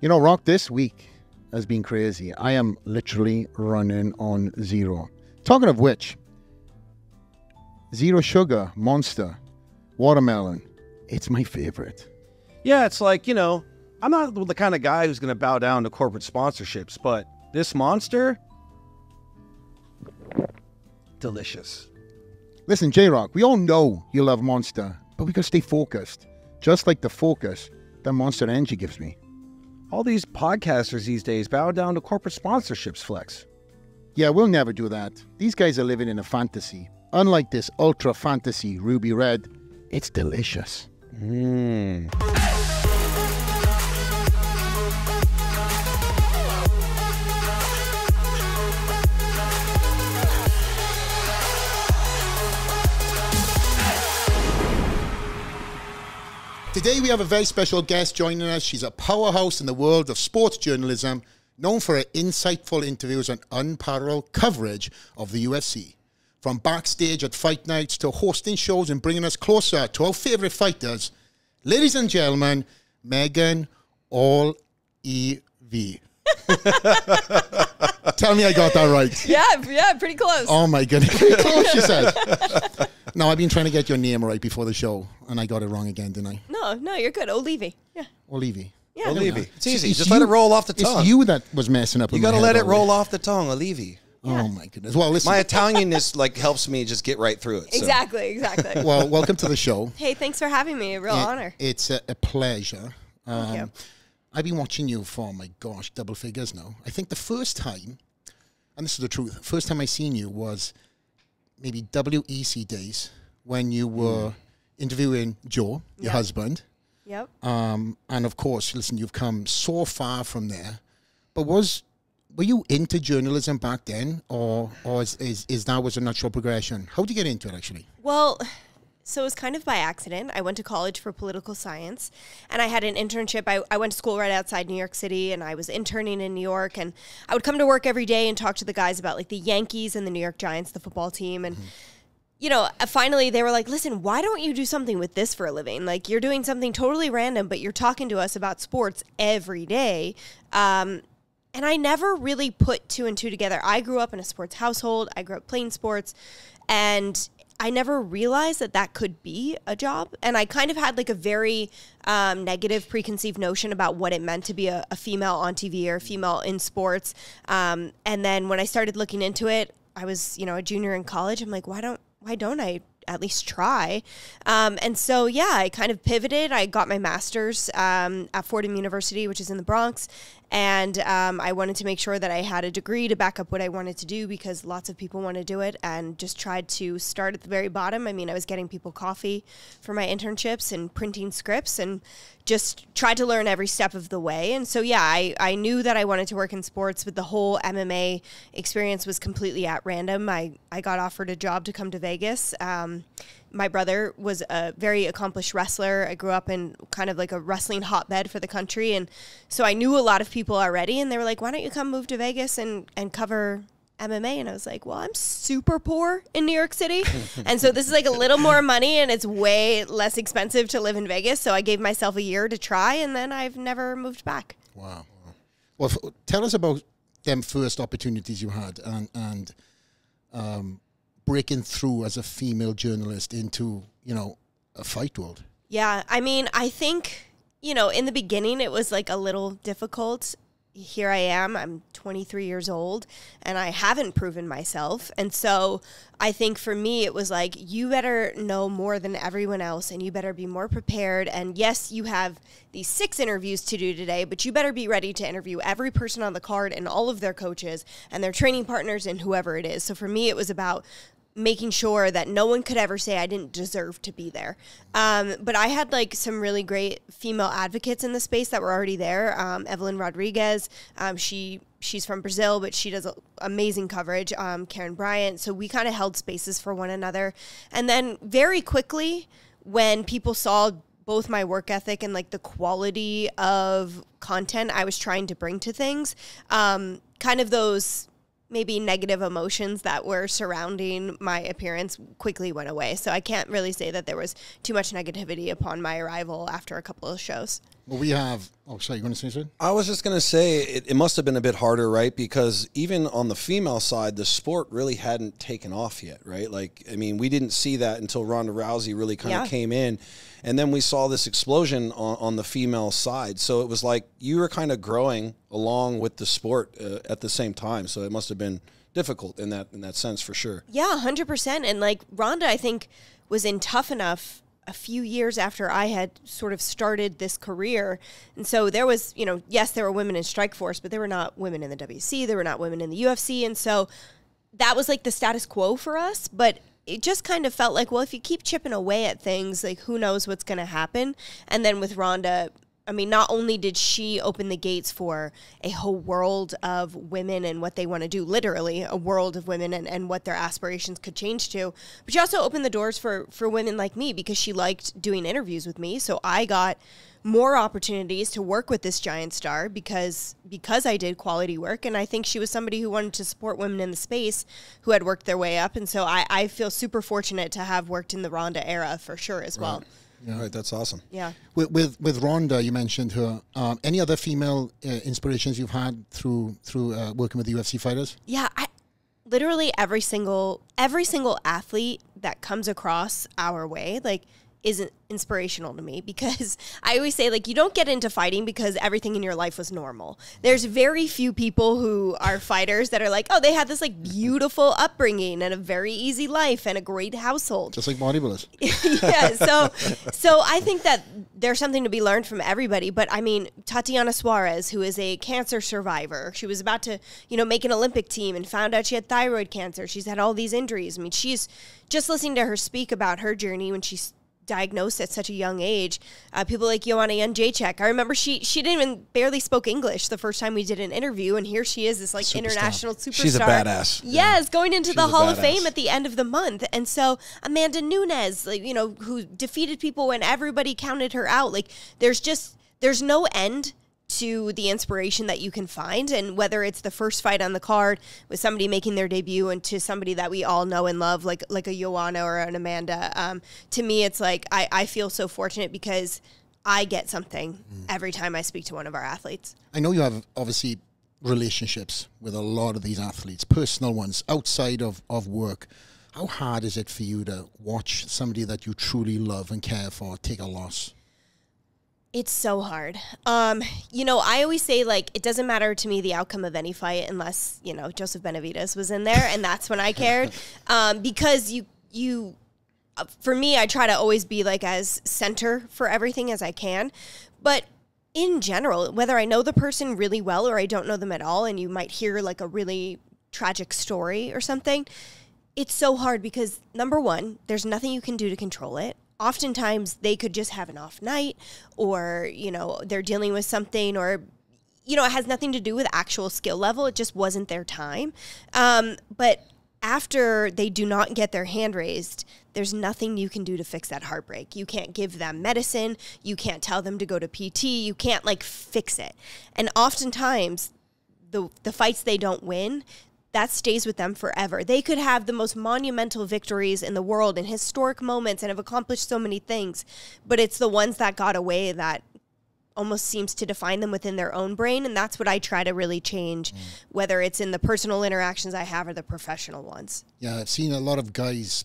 You know, Rock, this week has been crazy. I am literally running on zero. Talking of which, zero sugar, Monster, watermelon. It's my favorite. Yeah, it's like, you know, I'm not the kind of guy who's going to bow down to corporate sponsorships, but this Monster, delicious. Listen, J-Rock, we all know you love Monster, but we got to stay focused. Just like the focus that Monster Energy gives me. All these podcasters these days bow down to corporate sponsorships, Flex. Yeah, we'll never do that. These guys are living in a fantasy. Unlike this ultra fantasy Ruby Red, it's delicious. Today we have a very special guest joining us. She's a powerhouse in the world of sports journalism, known for her insightful interviews and unparalleled coverage of the UFC. From backstage at fight nights to hosting shows and bringing us closer to our favorite fighters, ladies and gentlemen, Megan Olivi. Tell me I got that right. Yeah, pretty close. Oh my goodness, pretty close, she said. No, I've been trying to get your name right before the show, and I got it wrong again, didn't I? No, you're good. Olivi. Yeah. Olivi. Yeah. Olivi. It's easy. It's Just let it roll off the tongue. It's you that was messing up. You got to let it roll off the tongue, Olivi. Oh my goodness. Well, listen. My Italianness helps me just get right through it. So. Exactly. Well, welcome to the show. Hey, thanks for having me. A real honor. It's a pleasure. Thank you. I've been watching you for, my gosh, double figures now. I think the first time, and this is the truth, first time I seen you was maybe WEC days when you were interviewing Joe, your husband. Yep. And of course, listen, you've come so far from there. But were you into journalism back then, or is that was a natural progression? How did you get into it, actually? Well, so it was kind of by accident. I went to college for political science, and I had an internship. I went to school right outside New York City, and I was interning in New York, and I would come to work every day and talk to the guys about, like, the Yankees and the New York Giants, the football team, and you know, finally they were like, listen, why don't you do something with this for a living? Like, you're doing something totally random, but you're talking to us about sports every day. And I never really put two and two together. I grew up in a sports household. I grew up playing sports. And I never realized that could be a job. And I kind of had like a very negative preconceived notion about what it meant to be a female on TV or a female in sports. And then when I started looking into it, I was, a junior in college. I'm like, why don't I at least try? And so, yeah, I kind of pivoted. I got my master's at Fordham University, which is in the Bronx. And I wanted to make sure that I had a degree to back up what I wanted to do because lots of people want to do it, and just tried to start at the very bottom. I mean, I was getting people coffee for my internships and printing scripts and just tried to learn every step of the way. And so, yeah, I knew that I wanted to work in sports, but the whole MMA experience was completely at random. I got offered a job to come to Vegas. My brother was a very accomplished wrestler. I grew up in kind of like a wrestling hotbed for the country. And so I knew a lot of people already. And they were like, why don't you come move to Vegas and cover MMA? And I was like, well, I'm super poor in New York City. And so this is like a little more money and it's way less expensive to live in Vegas. So I gave myself a year to try, and then I've never moved back. Wow. Well, tell us about them first opportunities you had and breaking through as a female journalist into, a fight world. Yeah, I mean, I think, in the beginning it was like a little difficult. Here I am, I'm 23 years old, and I haven't proven myself. And so I think for me, it was like, you better know more than everyone else, and you better be more prepared. And yes, you have these 6 interviews to do today, but you better be ready to interview every person on the card and all of their coaches and their training partners and whoever it is. So for me, it was about making sure that no one could ever say I didn't deserve to be there. But I had like some really great female advocates in the space that were already there. Evelyn Rodriguez, she's from Brazil, but she does amazing coverage. Karen Bryant. So we kind of held spaces for one another. And then very quickly, when people saw both my work ethic and like the quality of content I was trying to bring to things, kind of those maybe negative emotions that were surrounding my appearance quickly went away. So I can't really say that there was too much negativity upon my arrival after a couple of shows. Well, we have. Oh, sorry, you going to say something? I was just going to say it must have been a bit harder, right? Because even on the female side, the sport really hadn't taken off yet, right? Like, I mean, we didn't see that until Ronda Rousey really kind of came in. And then we saw this explosion on the female side. So it was like you were kind of growing along with the sport at the same time. So it must have been difficult in that sense for sure. Yeah, 100%. And like Ronda, I think, was in Tough Enough a few years after I had sort of started this career. And so there was, you know, yes, there were women in Strikeforce, but there were not women in the WC. There were not women in the UFC. And so that was like the status quo for us. But it just kind of felt like, well, if you keep chipping away at things, like who knows what's going to happen. And then with Ronda, I mean, not only did she open the gates for a whole world of women and what they want to do, literally a world of women and what their aspirations could change to, but she also opened the doors for women like me because she liked doing interviews with me. So I got more opportunities to work with this giant star because I did quality work. And I think she was somebody who wanted to support women in the space who had worked their way up. And so I feel super fortunate to have worked in the Ronda era for sure as well. Yeah, right. That's awesome. Yeah. With Ronda, you mentioned her. Any other female inspirations you've had through working with UFC fighters? Yeah, literally every single athlete that comes across our way, like, is inspirational to me because I always say, like, you don't get into fighting because everything in your life was normal. There's very few people who are fighters that are like, oh, they had this like beautiful upbringing and a very easy life and a great household. Just like bodybuilders. Yeah. So I think that there's something to be learned from everybody. But I mean, Tatiana Suarez, who is a cancer survivor, she was about to, you know, make an Olympic team and found out she had thyroid cancer. She's had all these injuries. I mean, she's just listening to her speak about her journey when she's diagnosed at such a young age. People like Joanna Jędrzejczyk. I remember she didn't even barely spoke English the first time we did an interview, and here she is, this like international superstar. She's a badass. Yes, going into the Hall of Fame at the end of the month. And so Amanda Nunes, like, you know, who defeated people when everybody counted her out. Like, there's no end to the inspiration that you can find, and whether it's the first fight on the card with somebody making their debut and to somebody that we all know and love, like a Joanna or an Amanda, to me it's like I feel so fortunate because I get something every time I speak to one of our athletes. I know you have obviously relationships with a lot of these athletes, personal ones, outside of work. How hard is it for you to watch somebody that you truly love and care for take a loss? It's so hard. You know, I always say, like, it doesn't matter to me the outcome of any fight unless, you know, Joseph Benavidez was in there, and that's when I cared. Because you, for me, I try to always be, like, as center for everything as I can. But in general, whether I know the person really well or I don't know them at all, and you might hear, like, a really tragic story or something, it's so hard because, number one, there's nothing you can do to control it. Oftentimes they could just have an off night, or, you know, they're dealing with something, or, you know, it has nothing to do with actual skill level. It just wasn't their time. But after they do not get their hand raised, there's nothing you can do to fix that heartbreak. You can't give them medicine. You can't tell them to go to PT. You can't, like, fix it. And oftentimes the fights they don't win, that stays with them forever. They could have the most monumental victories in the world and historic moments and have accomplished so many things, but it's the ones that got away that almost seems to define them within their own brain, and that's what I try to really change, whether it's in the personal interactions I have or the professional ones. Yeah, I've seen a lot of guys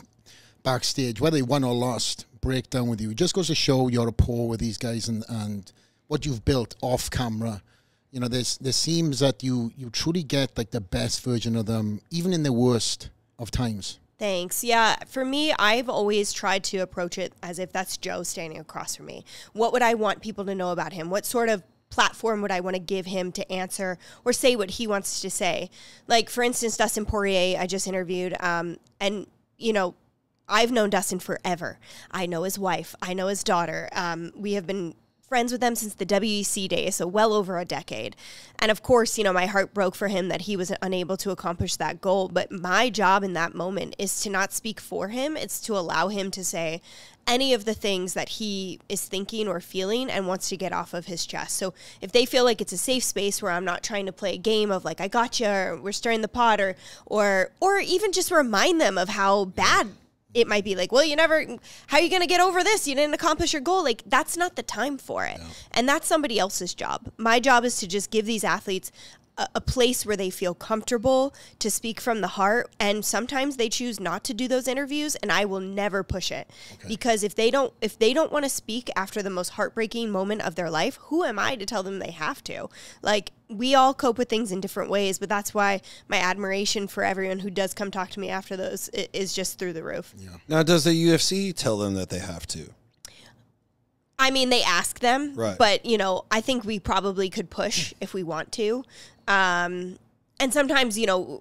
backstage, whether they won or lost, break down with you. It just goes to show your rapport with these guys and what you've built off camera. You know, there seems that you truly get, like, the best version of them, even in the worst of times. Thanks. Yeah, for me, I've always tried to approach it as if that's Joe standing across from me. What would I want people to know about him? What sort of platform would I want to give him to answer or say what he wants to say? Like, for instance, Dustin Poirier, I just interviewed, and, you know, I've known Dustin forever. I know his wife. I know his daughter. We have been friends with them since the WEC days, so well over a decade. And of course, you know, my heart broke for him that he was unable to accomplish that goal. But my job in that moment is to not speak for him. It's to allow him to say any of the things that he is thinking or feeling and wants to get off of his chest. So if they feel like it's a safe space where I'm not trying to play a game of, like, I gotcha, or we're stirring the pot, or even just remind them of how bad it might be like, well, how are you going to get over this? You didn't accomplish your goal. Like, that's not the time for it. No. And that's somebody else's job. My job is to just give these athletes a place where they feel comfortable to speak from the heart. And sometimes they choose not to do those interviews, and I will never push it. Because if they don't want to speak after the most heartbreaking moment of their life, who am I to tell them they have to? Like, we all cope with things in different ways, but that's why my admiration for everyone who does come talk to me after those is just through the roof. Yeah. Now, does the UFC tell them that they have to? I mean, they ask them, right. But, I think we probably could push if we want to. And sometimes,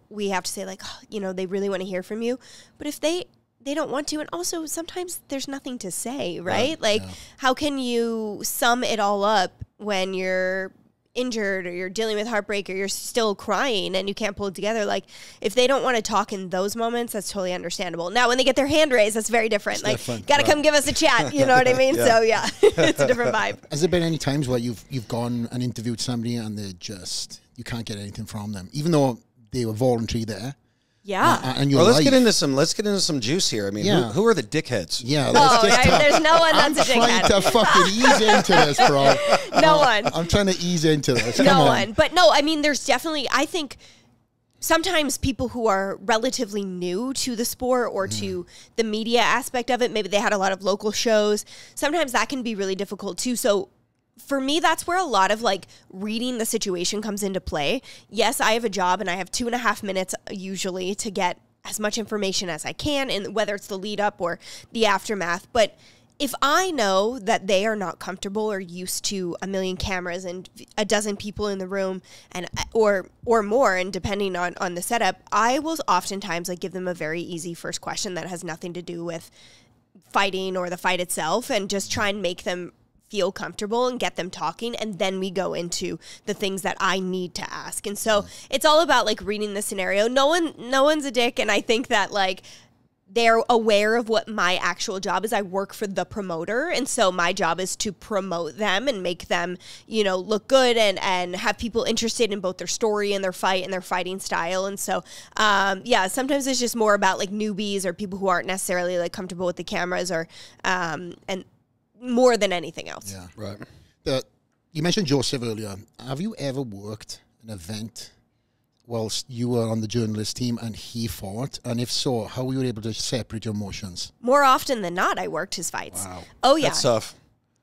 we have to say like, they really want to hear from you. But if they don't want to, and also sometimes there's nothing to say, right? How can you sum it all up when you're injured or you're dealing with heartbreak or you're still crying and you can't pull it together? Like, if they don't want to talk in those moments, that's totally understandable. Now, when they get their hand raised, that's very different. It's like, gotta come give us a chat. You know what I mean? So yeah, it's a different vibe. Has there been any times where you've gone and interviewed somebody and you can't get anything from them, even though they were voluntary there? Yeah. And let's get into some juice here. I mean, who are the dickheads? Yeah. There's no one that's a dickhead. I'm trying to fucking ease into this, bro. No one. I'm trying to ease into this. No one. But no, I mean, there's definitely, I think sometimes people who are relatively new to the sport or to the media aspect of it, maybe they had a lot of local shows. Sometimes that can be really difficult too. So for me, that's where a lot of like reading the situation comes into play. Yes, I have a job and I have 2.5 minutes usually to get as much information as I can, and whether it's the lead up or the aftermath. But if I know that they are not comfortable or used to a million cameras and a dozen people in the room and or more, and depending on the setup, I will oftentimes like give them a very easy first question that has nothing to do with fighting or the fight itself, and just try and make them feel comfortable and get them talking, and then we go into the things that I need to ask. And so it's all about like reading the scenario. No one's a dick, and I think that like they're aware of what my actual job is. I work for the promoter, and so my job is to promote them and make them, look good and have people interested in both their story and their fight and their fighting style. And so, sometimes it's just more about like newbies or people who aren't necessarily like comfortable with the cameras or, and more than anything else. Yeah, right. You mentioned Joseph earlier. Have you ever worked an event whilst you were on the journalist team and he fought? And if so, how were you able to separate your emotions? More often than not, I worked his fights. Wow. Oh, yeah. That's tough.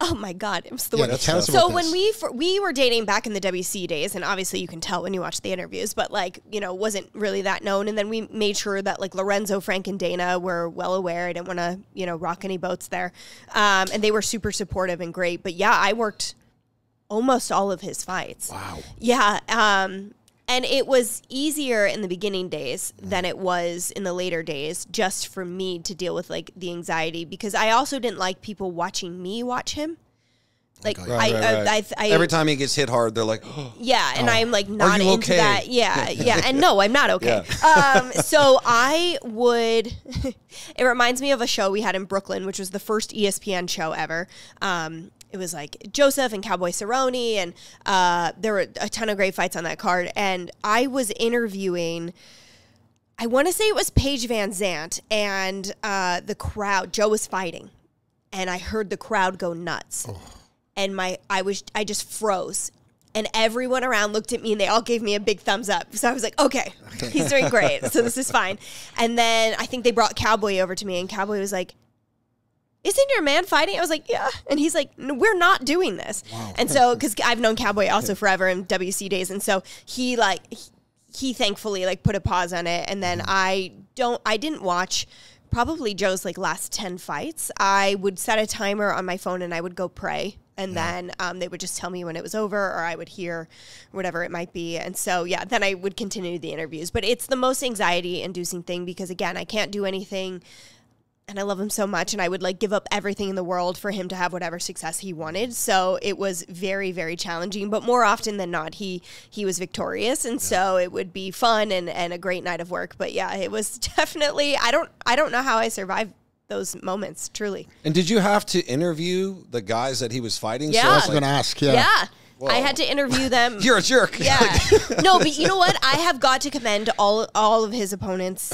Oh, my God. It was the worst. Tell us so about when this. we were dating back in the WC days, and obviously you can tell when you watch the interviews, but like, wasn't really that known. And then we made sure that like Lorenzo, Frank, and Dana were well aware. I didn't want to, rock any boats there. And they were super supportive and great. But yeah, I worked almost all of his fights. Wow. Yeah. And it was easier in the beginning days than it was in the later days, just for me to deal with like the anxiety, because I also didn't like people watching me watch him. Like right. I every time he gets hit hard, they're like, oh, yeah, and I'm like not into okay? That. Yeah, and no, I'm not okay. Yeah. So I would. It reminds me of a show we had in Brooklyn, which was the first ESPN show ever. It was like Joseph and Cowboy Cerrone, and there were a ton of great fights on that card. And I was interviewing, I want to say it was Paige Van Zant, and the crowd, Joe was fighting, and I heard the crowd go nuts. Oh. And I just froze. And everyone around looked at me, and they all gave me a big thumbs up. So I was like, okay, he's doing great. So this is fine. And then I think they brought Cowboy over to me, and Cowboy was like, isn't your man fighting? I was like, yeah. And he's like, no, we're not doing this. Wow. And so, because I've known Cowboy also forever in WC days. And so he thankfully like put a pause on it. And then I didn't watch probably Joe's like last 10 fights. I would set a timer on my phone and I would go pray. And then they would just tell me when it was over, or I would hear whatever it might be. And so, yeah, then I would continue the interviews. But it's the most anxiety-inducing thing because, again, I can't do anything. And I love him so much. And I would, like, give up everything in the world for him to have whatever success he wanted. So it was very, very challenging. But more often than not, he was victorious. And so it would be fun and a great night of work. But, yeah, it was definitely – I don't know how I survived those moments, truly. And did you have to interview the guys that he was fighting? Yeah. So I was going to ask, Yeah. I had to interview them. You're a jerk. Yeah. No, but you know what? I have got to commend all of his opponents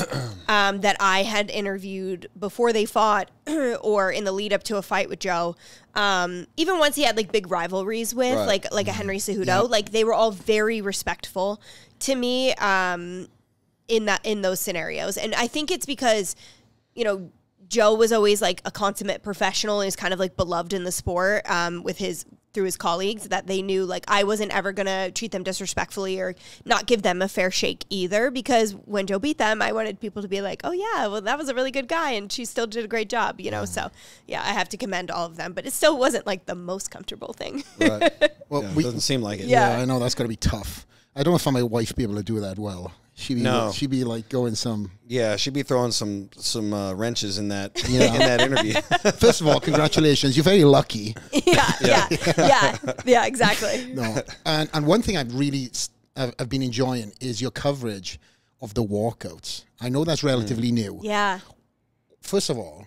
that I had interviewed before they fought or in the lead up to a fight with Joe. Even once he had like big rivalries with, like a Henry Cejudo, like they were all very respectful to me in those scenarios. And I think it's because, you know, Joe was always like a consummate professional and is kind of like beloved in the sport through his colleagues, that they knew like I wasn't ever going to treat them disrespectfully or not give them a fair shake either, because when Joe beat them, I wanted people to be like, oh yeah, well that was a really good guy and she still did a great job, you know? So yeah, I have to commend all of them, but it still wasn't like the most comfortable thing. Right. Well, it doesn't seem like it. Yeah, I know that's got to be tough. I don't know if my wife be able to do that well. She'd be like going some. Yeah, she'd be throwing some wrenches in that in that interview. First of all, congratulations. You're very lucky. Yeah, exactly. No, and one thing I've been enjoying is your coverage of the walkouts. I know that's relatively new. Yeah. First of all,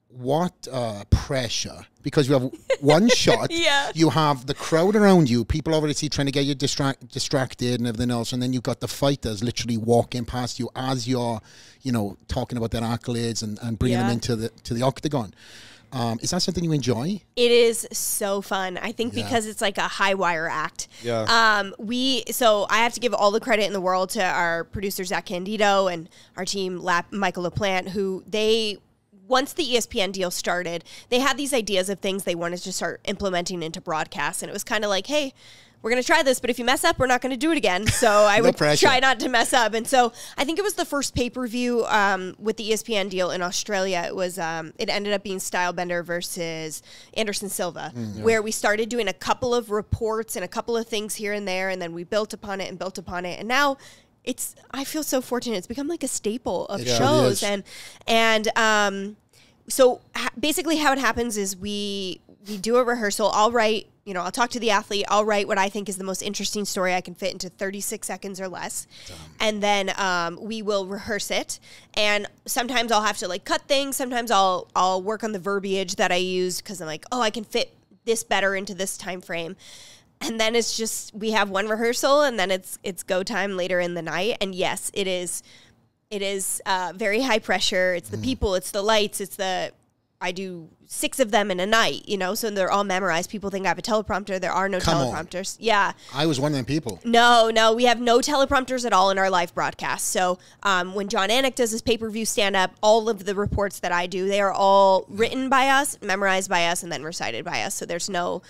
what pressure, because you have one shot, you have the crowd around you, people obviously trying to get you distracted and everything else, and then you've got the fighters literally walking past you as you're, you know, talking about their accolades and bringing them into the octagon. Is that something you enjoy? It is so fun. I think because it's like a high wire act. Yeah. So I have to give all the credit in the world to our producer Zach Candido and our team Michael LaPlante, who once the ESPN deal started, they had these ideas of things they wanted to start implementing into broadcasts. And it was kind of like, hey, we're going to try this, but if you mess up, we're not going to do it again. So I would try not to mess up. And so I think it was the first pay-per-view with the ESPN deal in Australia. It was it ended up being Stylebender versus Anderson Silva, where we started doing a couple of reports and a couple of things here and there, and then we built upon it. And now I feel so fortunate. It's become like a staple of shows. So basically how it happens is we do a rehearsal. I'll talk to the athlete. I'll write what I think is the most interesting story I can fit into 36 seconds or less. And then we will rehearse it. And sometimes I'll have to like cut things. Sometimes I'll work on the verbiage that I use because I'm like, oh, I can fit this better into this time frame. And then it's just, we have one rehearsal and then it's go time later in the night. And yes, it is very high pressure. It's the people, it's the lights, I do 6 of them in a night, you know, so they're all memorized. People think I have a teleprompter. There are no teleprompters. Yeah. I was one of them people. No, we have no teleprompters at all in our live broadcast. So when John Anik does his pay-per-view stand-up, all of the reports that I do, they are all written by us, memorized by us, and then recited by us. So there's no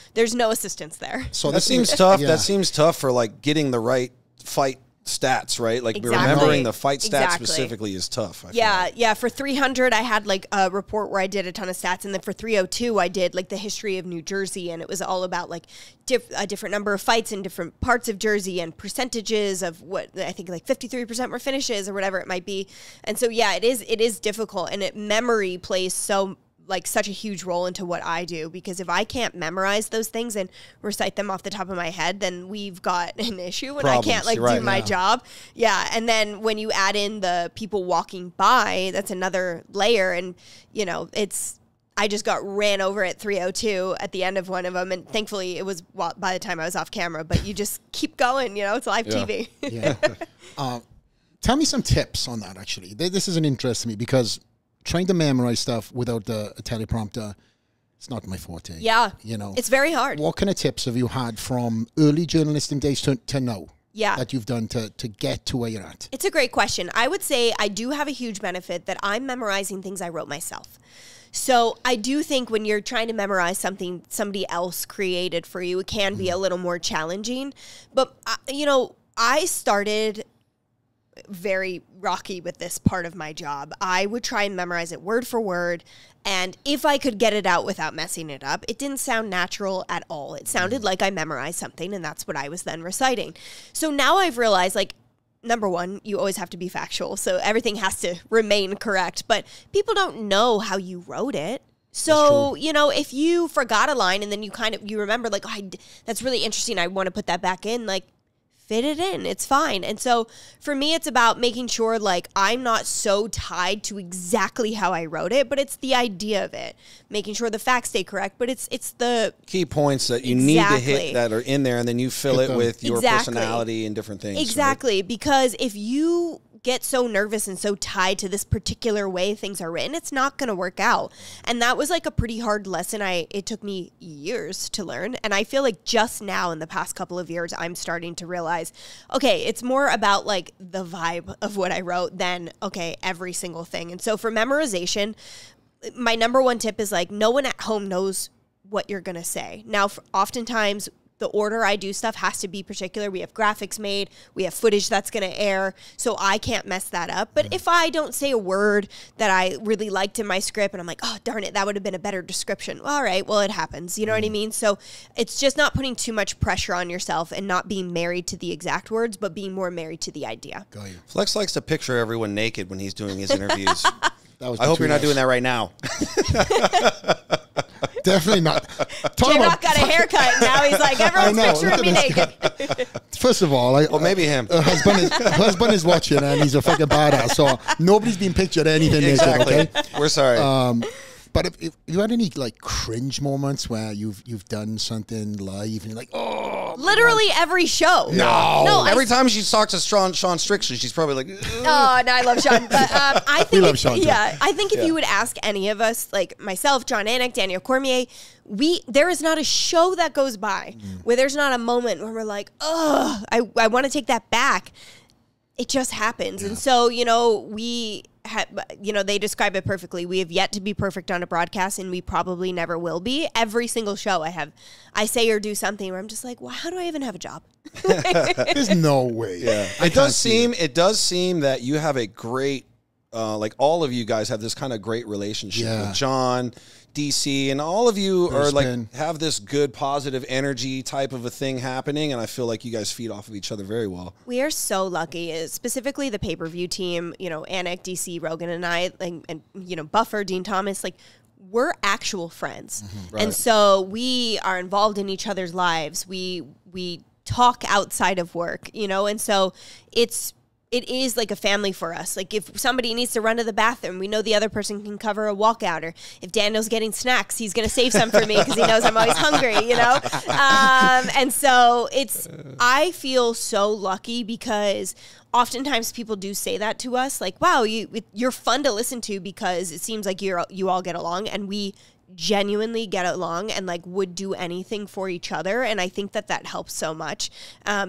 assistance there. So that seems tough. Yeah. That seems tough for like getting the right fight stats, right? Like remembering the fight stats specifically is tough. Yeah. For 300, I had like a report where I did a ton of stats, and then for 302, I did like the history of New Jersey, and it was all about like a different number of fights in different parts of Jersey and percentages of what I think like 53% were finishes or whatever it might be. And so it is difficult, and memory plays such a huge role into what I do, because if I can't memorize those things and recite them off the top of my head, then we've got an issue and I can't do my job. Yeah. And then when you add in the people walking by, that's another layer. And, you know, I just got ran over at 302 at the end of one of them. And thankfully it was by the time I was off camera, but you just keep going, you know, it's live TV. Yeah. Tell me some tips on that, actually. This is an interest to me, because trying to memorize stuff without a teleprompter, it's not my forte. Yeah. You know, it's very hard. What kind of tips have you had from early journalistic days to now? Yeah. That you've done to get to where you're at? It's a great question. I would say I do have a huge benefit that I'm memorizing things I wrote myself. So I do think when you're trying to memorize something somebody else created for you, it can be a little more challenging. But, I started very rocky with this part of my job. I would try and memorize it word for word, and if I could get it out without messing it up, it didn't sound natural at all. It sounded like I memorized something, and that's what I was then reciting. So now I've realized, like, number one, you always have to be factual, so everything has to remain correct, but people don't know how you wrote it. So, if you forgot a line and then you remember, like, that's really interesting, I want to put that back in, like, fit it in. It's fine. And so for me, it's about making sure like I'm not so tied to exactly how I wrote it, but it's the idea of it, making sure the facts stay correct. But it's the key points that you need to hit that are in there, and then you fill it with your personality and different things. Exactly. Right? Because if you get so nervous and so tied to this particular way things are written, it's not going to work out. And that was like a pretty hard lesson. It took me years to learn. And I feel like just now in the past couple of years, I'm starting to realize, okay, it's more about like the vibe of what I wrote than, okay, every single thing. And so for memorization, my number one tip is like, no one at home knows what you're going to say. Now, oftentimes the order I do stuff has to be particular. We have graphics made. We have footage that's going to air. So I can't mess that up. But if I don't say a word that I really liked in my script and I'm like, oh, darn it, that would have been a better description. All right, well, it happens. You know what I mean? So it's just not putting too much pressure on yourself and not being married to the exact words, but being more married to the idea. Got you. Flex likes to picture everyone naked when he's doing his interviews. I hope you're not doing that right now. Definitely not. J-Rock got a haircut. Now he's like, everyone's picturing me naked. First of all, well, maybe him. Husband is watching and he's a fucking badass. So nobody's been pictured anything exactly. naked, okay? We're sorry. But if you had any like cringe moments where you've done something live and you're like, oh, literally every show. No, every time she talks to Sean Strickland, she's probably like, oh no, I love Sean. But I think we love Sean. Yeah, I think if you would ask any of us, like myself, John Anik, Daniel Cormier, there is not a show that goes by where there's not a moment where we're like, oh, I want to take that back. It just happens, and so they describe it perfectly. We have yet to be perfect on a broadcast, and we probably never will be. Every single show I say or do something where I'm just like, well, how do I even have a job? There's no way. Yeah. It does seem that you have a great, like all of you guys have this kind of great relationship with John, DC, and all of you are like have this good positive energy type of a thing happening, and I feel like you guys feed off of each other very well. We are so lucky, specifically the pay-per-view team, Anik, DC, Rogan, and I, and Buffer, Dean Thomas, like we're actual friends. Right. And so we are involved in each other's lives. We talk outside of work, and so it is like a family for us. Like if somebody needs to run to the bathroom, we know the other person can cover a walkout. Or if Daniel's getting snacks, he's going to save some for me because he knows I'm always hungry, And so I feel so lucky because oftentimes people do say that to us, like, wow, you're fun to listen to because it seems like you all get along, and we genuinely get along and like would do anything for each other. And I think that helps so much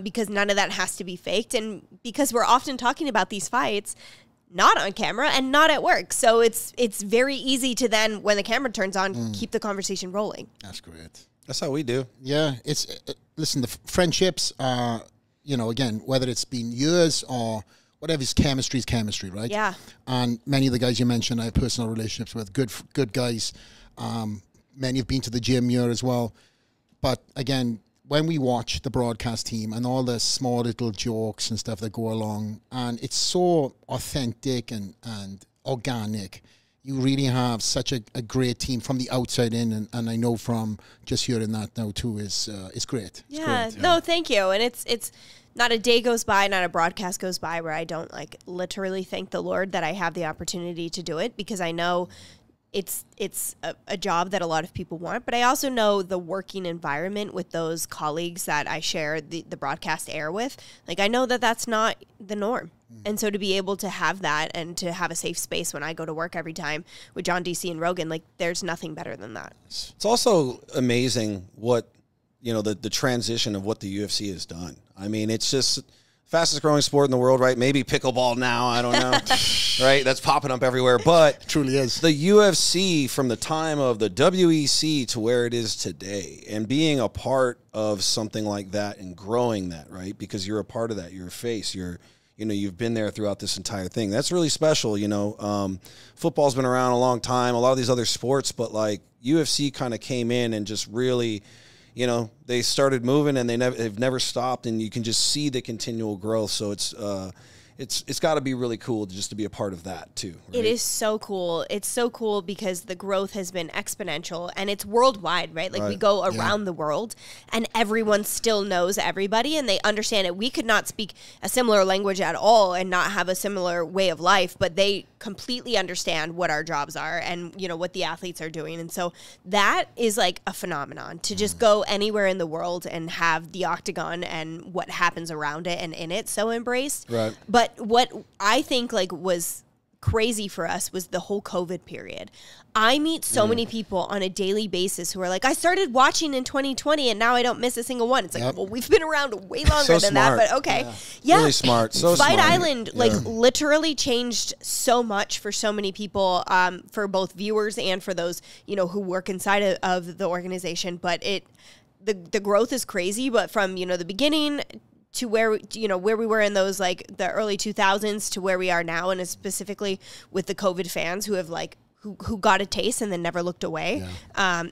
because none of that has to be faked, and because we're often talking about these fights not on camera and not at work, so it's very easy to then when the camera turns on keep the conversation rolling. That's great. That's how we do. Yeah, listen, the friendships are, again, whether it's been years or whatever, chemistry is chemistry, right? Yeah. And many of the guys you mentioned I have personal relationships with, good guys. Many have been to the gym here as well. But again, when we watch the broadcast team and all the small little jokes and stuff that go along, and it's so authentic and organic, you really have such a great team from the outside in, and I know from just hearing that now too is great. Yeah, it's great. No, thank you. And it's not a day goes by, not a broadcast goes by where I don't like literally thank the Lord that I have the opportunity to do it, because I know it's a job that a lot of people want, but I also know the working environment with those colleagues that I share the broadcast air with. Like, I know that that's not the norm. And so to be able to have that and to have a safe space when I go to work every time with John, DC, and Rogan, like there's nothing better than that. It's also amazing what, the transition of what the UFC has done. I mean, it's just fastest growing sport in the world, right? Maybe pickleball now, I don't know, right? That's popping up everywhere. But it truly is. The UFC, from the time of the WEC to where it is today, and being a part of something like that and growing that, right? Because you're a part of that. You're a face. You've been there throughout this entire thing. That's really special. Football's been around a long time, a lot of these other sports, but like UFC kind of came in and just really, they started moving, and they've never stopped, and you can just see the continual growth. So it's got to be really cool just to be a part of that too. Right? It is so cool. It's so cool because the growth has been exponential and it's worldwide, right? Like we go around the world and everyone still knows everybody and they understand it. We could not speak a similar language at all and not have a similar way of life, but they completely understand what our jobs are and, you know, what the athletes are doing. And so that is like a phenomenon to just go anywhere in the world and have the octagon and what happens around it and in it so embraced. Right. But what I think like was crazy for us was the whole COVID period. I meet so many people on a daily basis who are like, I started watching in 2020 and now I don't miss a single one. It's like, well, we've been around way longer than that, but okay. Yeah. Really smart. So Fight smart. Island like literally changed so much for so many people, for both viewers and for those, you know, who work inside of the organization. But the growth is crazy, but from, you know, the beginning to where, you know, where we were in those like the early 2000s to where we are now, and specifically with the COVID fans who have like who got a taste and then never looked away.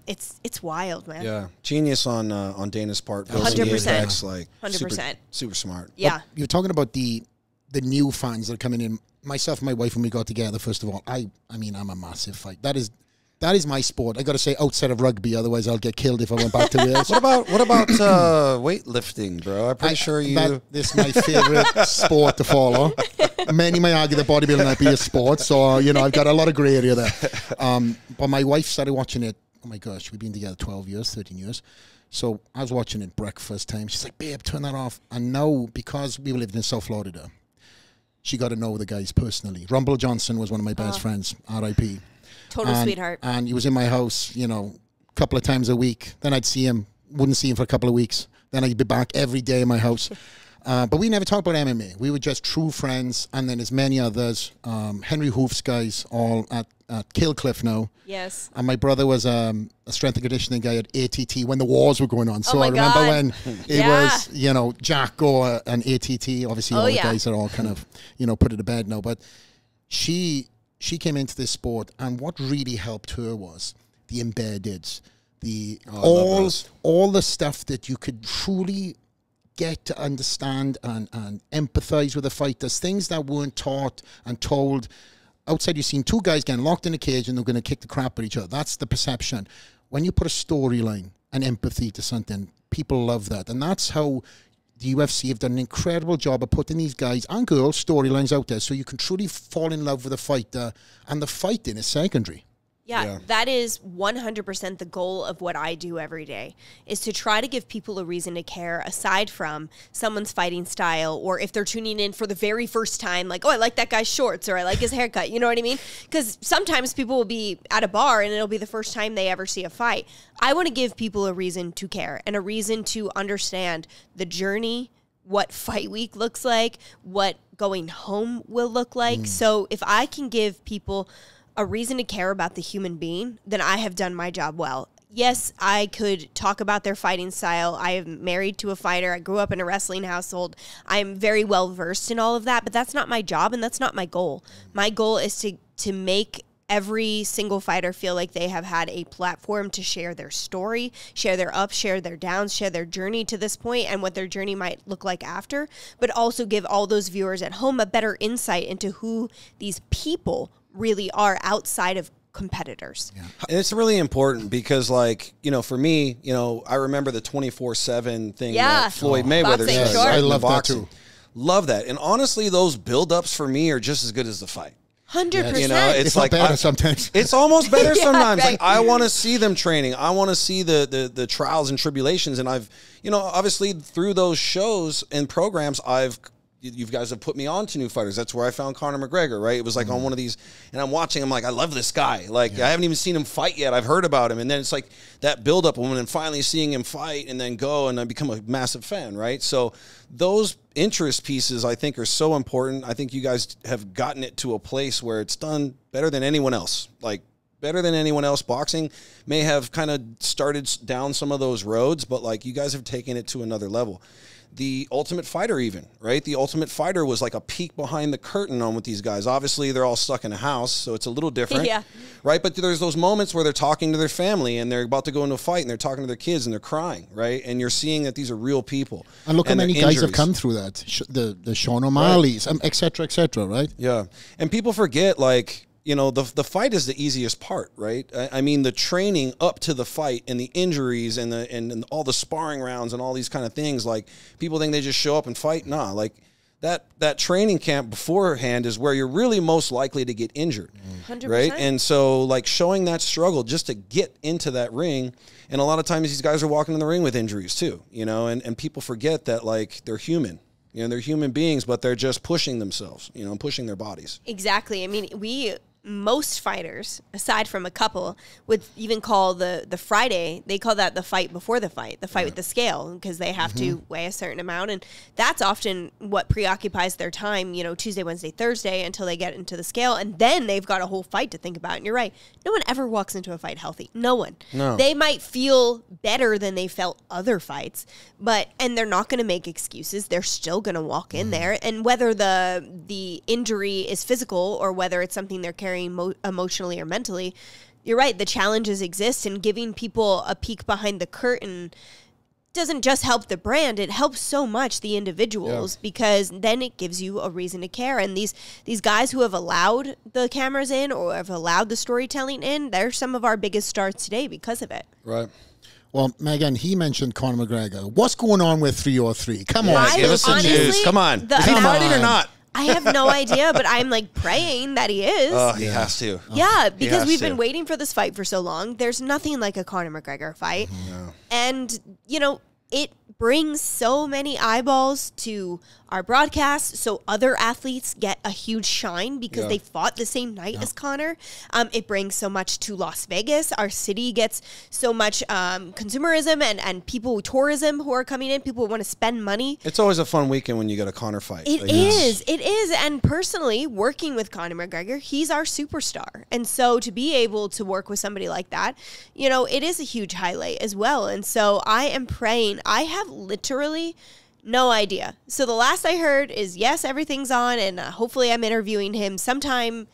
It's wild, man. Yeah, genius on Dana's part. 100%. Like 100%. Super smart. Yeah. But you're talking about the new fans that are coming in. Myself and my wife, when we got together, first of all, I mean, I'm a massive fight. That is my sport. I got to say, outside of rugby, otherwise I'll get killed if I went back to Wales. What about weightlifting, bro? I'm pretty sure you. This is my favorite sport to follow. Many may argue that bodybuilding might be a sport, so you know I've got a lot of grey area there. But my wife started watching it. Oh my gosh, we've been together 12 years, 13 years. So I was watching it breakfast time. She's like, "Babe, turn that off." And now, because we lived in South Florida, she got to know the guys personally. Rumble Johnson was one of my best friends. R.I.P. Total sweetheart. And he was in my house, you know, a couple of times a week. Then I'd see him, wouldn't see him for a couple of weeks. Then I'd be back every day in my house. But we never talked about MMA. We were just true friends. And then there's many others. Henry Hoof's guys, all at Killcliff now. Yes. And my brother was a strength and conditioning guy at ATT when the wars were going on. So I remember when it was, you know, Jack Gore and ATT. Obviously, all the guys are all kind of, you know, put it to bed now. But she came into this sport, and what really helped her was the embeddeds, all the stuff that you could truly get to understand and empathize with the fighters, things that weren't taught and told. Outside, you've seen two guys getting locked in a cage and they're going to kick the crap at each other. That's the perception. When you put a storyline and empathy to something, people love that. And that's how the UFC have done an incredible job of putting these guys and girls storylines out there so you can truly fall in love with the fighter, and the fighting is secondary. Yeah, that is 100% the goal of what I do every day, is to try to give people a reason to care aside from someone's fighting style, or if they're tuning in for the very first time, like, oh, I like that guy's shorts, or I like his haircut, you know what I mean? Because sometimes people will be at a bar and it'll be the first time they ever see a fight. I want to give people a reason to care and a reason to understand the journey, what fight week looks like, what going home will look like. So if I can give people a reason to care about the human being, then I have done my job well. Yes, I could talk about their fighting style. I am married to a fighter. I grew up in a wrestling household. I'm very well versed in all of that, but that's not my job and that's not my goal. My goal is to make every single fighter feel like they have had a platform to share their story, share their ups, share their downs, share their journey to this point and what their journey might look like after, but also give all those viewers at home a better insight into who these people really are outside of competitors. Yeah. And it's really important because, like, you know, for me, you know, I remember the 24/7 thing that Floyd Mayweather boxing, said. sure. I love that too. Love that. And honestly, those build-ups for me are just as good as the fight. 100%. You know, it's like better sometimes. It's almost better sometimes. Right. Like, I want to see them training. I want to see the trials and tribulations. And I've, you know, obviously through those shows and programs, you guys have put me on to new fighters. That's where I found Conor McGregor, right? It was like on one of these, and I'm watching, I'm like, I love this guy. Like, I haven't even seen him fight yet. I've heard about him. And then it's like that buildup and then finally seeing him fight and then go, and I become a massive fan, right? So those interest pieces, I think, are so important. I think you guys have gotten it to a place where it's done better than anyone else. Like, better than anyone else. Boxing may have kind of started down some of those roads, but like, you guys have taken it to another level. the Ultimate Fighter even, right? The Ultimate Fighter was like a peek behind the curtain on with these guys. Obviously, they're all stuck in a house, so it's a little different, right? But there's those moments where they're talking to their family and they're about to go into a fight and they're talking to their kids and they're crying, right? And you're seeing that these are real people. And look how many guys have come through that. The Sean O'Malley's, et cetera, right? Yeah. And people forget, like, you know, the fight is the easiest part, right? I mean, the training up to the fight and the injuries and all the sparring rounds and all these kind of things. Like, people think they just show up and fight. Nah, like that training camp beforehand is where you're really most likely to get injured, 100%. right? And so, like, showing that struggle just to get into that ring. And a lot of times these guys are walking in the ring with injuries too, you know, and people forget that, like, they're human. You know, they're human beings, but they're just pushing themselves, you know, pushing their bodies. Exactly. I mean, most fighters, aside from a couple, would even call the Friday, they call that the fight before the fight with the scale, because they have to weigh a certain amount. And that's often what preoccupies their time, you know, Tuesday, Wednesday, Thursday, until they get into the scale. And then they've got a whole fight to think about. And you're right. No one ever walks into a fight healthy. No one. No. They might feel better than they felt other fights, and they're not going to make excuses. They're still going to walk in there. And whether the injury is physical or whether it's something they're carrying emotionally or mentally, you're right, the challenges exist, and giving people a peek behind the curtain doesn't just help the brand, it helps so much the individuals, because then it gives you a reason to care. And these guys who have allowed the cameras in or have allowed the storytelling in, they're some of our biggest stars today because of it. Right. Well, Megan, he mentioned Conor McGregor. What's going on with 303? Come on, give us some news. Come on. Is he fighting or not? I have no idea, but I'm like praying that he is. Oh, he has to. Yeah, because we've been waiting for this fight for so long. There's nothing like a Conor McGregor fight. No. And, you know, it brings so many eyeballs to our broadcast, so other athletes get a huge shine because they fought the same night as Conor. It brings so much to Las Vegas. Our city gets so much consumerism and people, tourism who are coming in, people who want to spend money. It's always a fun weekend when you get a Conor fight. It is. And personally, working with Conor McGregor, he's our superstar. And so to be able to work with somebody like that, you know, it is a huge highlight as well. And so I am praying. I have literally no idea. So the last I heard is, yes, everything's on, and hopefully I'm interviewing him sometime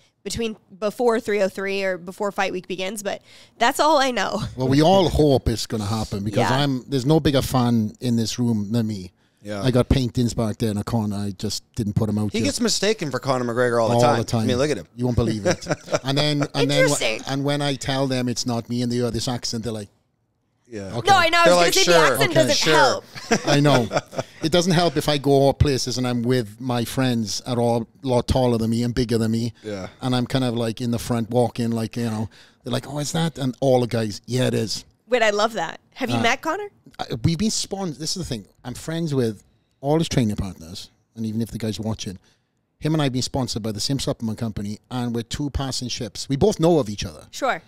before 303 or before fight week begins, but that's all I know. Well, we all hope it's going to happen, because there's no bigger fan in this room than me. Yeah. I got paintings back there in a corner. I just didn't put them out. He gets mistaken for Conor McGregor all the time. I mean, look at him. You won't believe it. and when I tell them it's not me and they hear this accent, they're like, yeah. Okay. No, I know. I was going to say the accent doesn't help. I know. It doesn't help if I go places and I'm with my friends that are all a lot taller than me and bigger than me. Yeah. And I'm kind of like in the front walking, like, you know, they're like, oh, is that? And all the guys, yeah, it is. Wait, I love that. Have you met Conor? We've been sponsored. This is the thing. I'm friends with all his training partners. And even if the guy's watching, him and I have been sponsored by the same supplement company, and we're two passing ships. We both know of each other. Sure.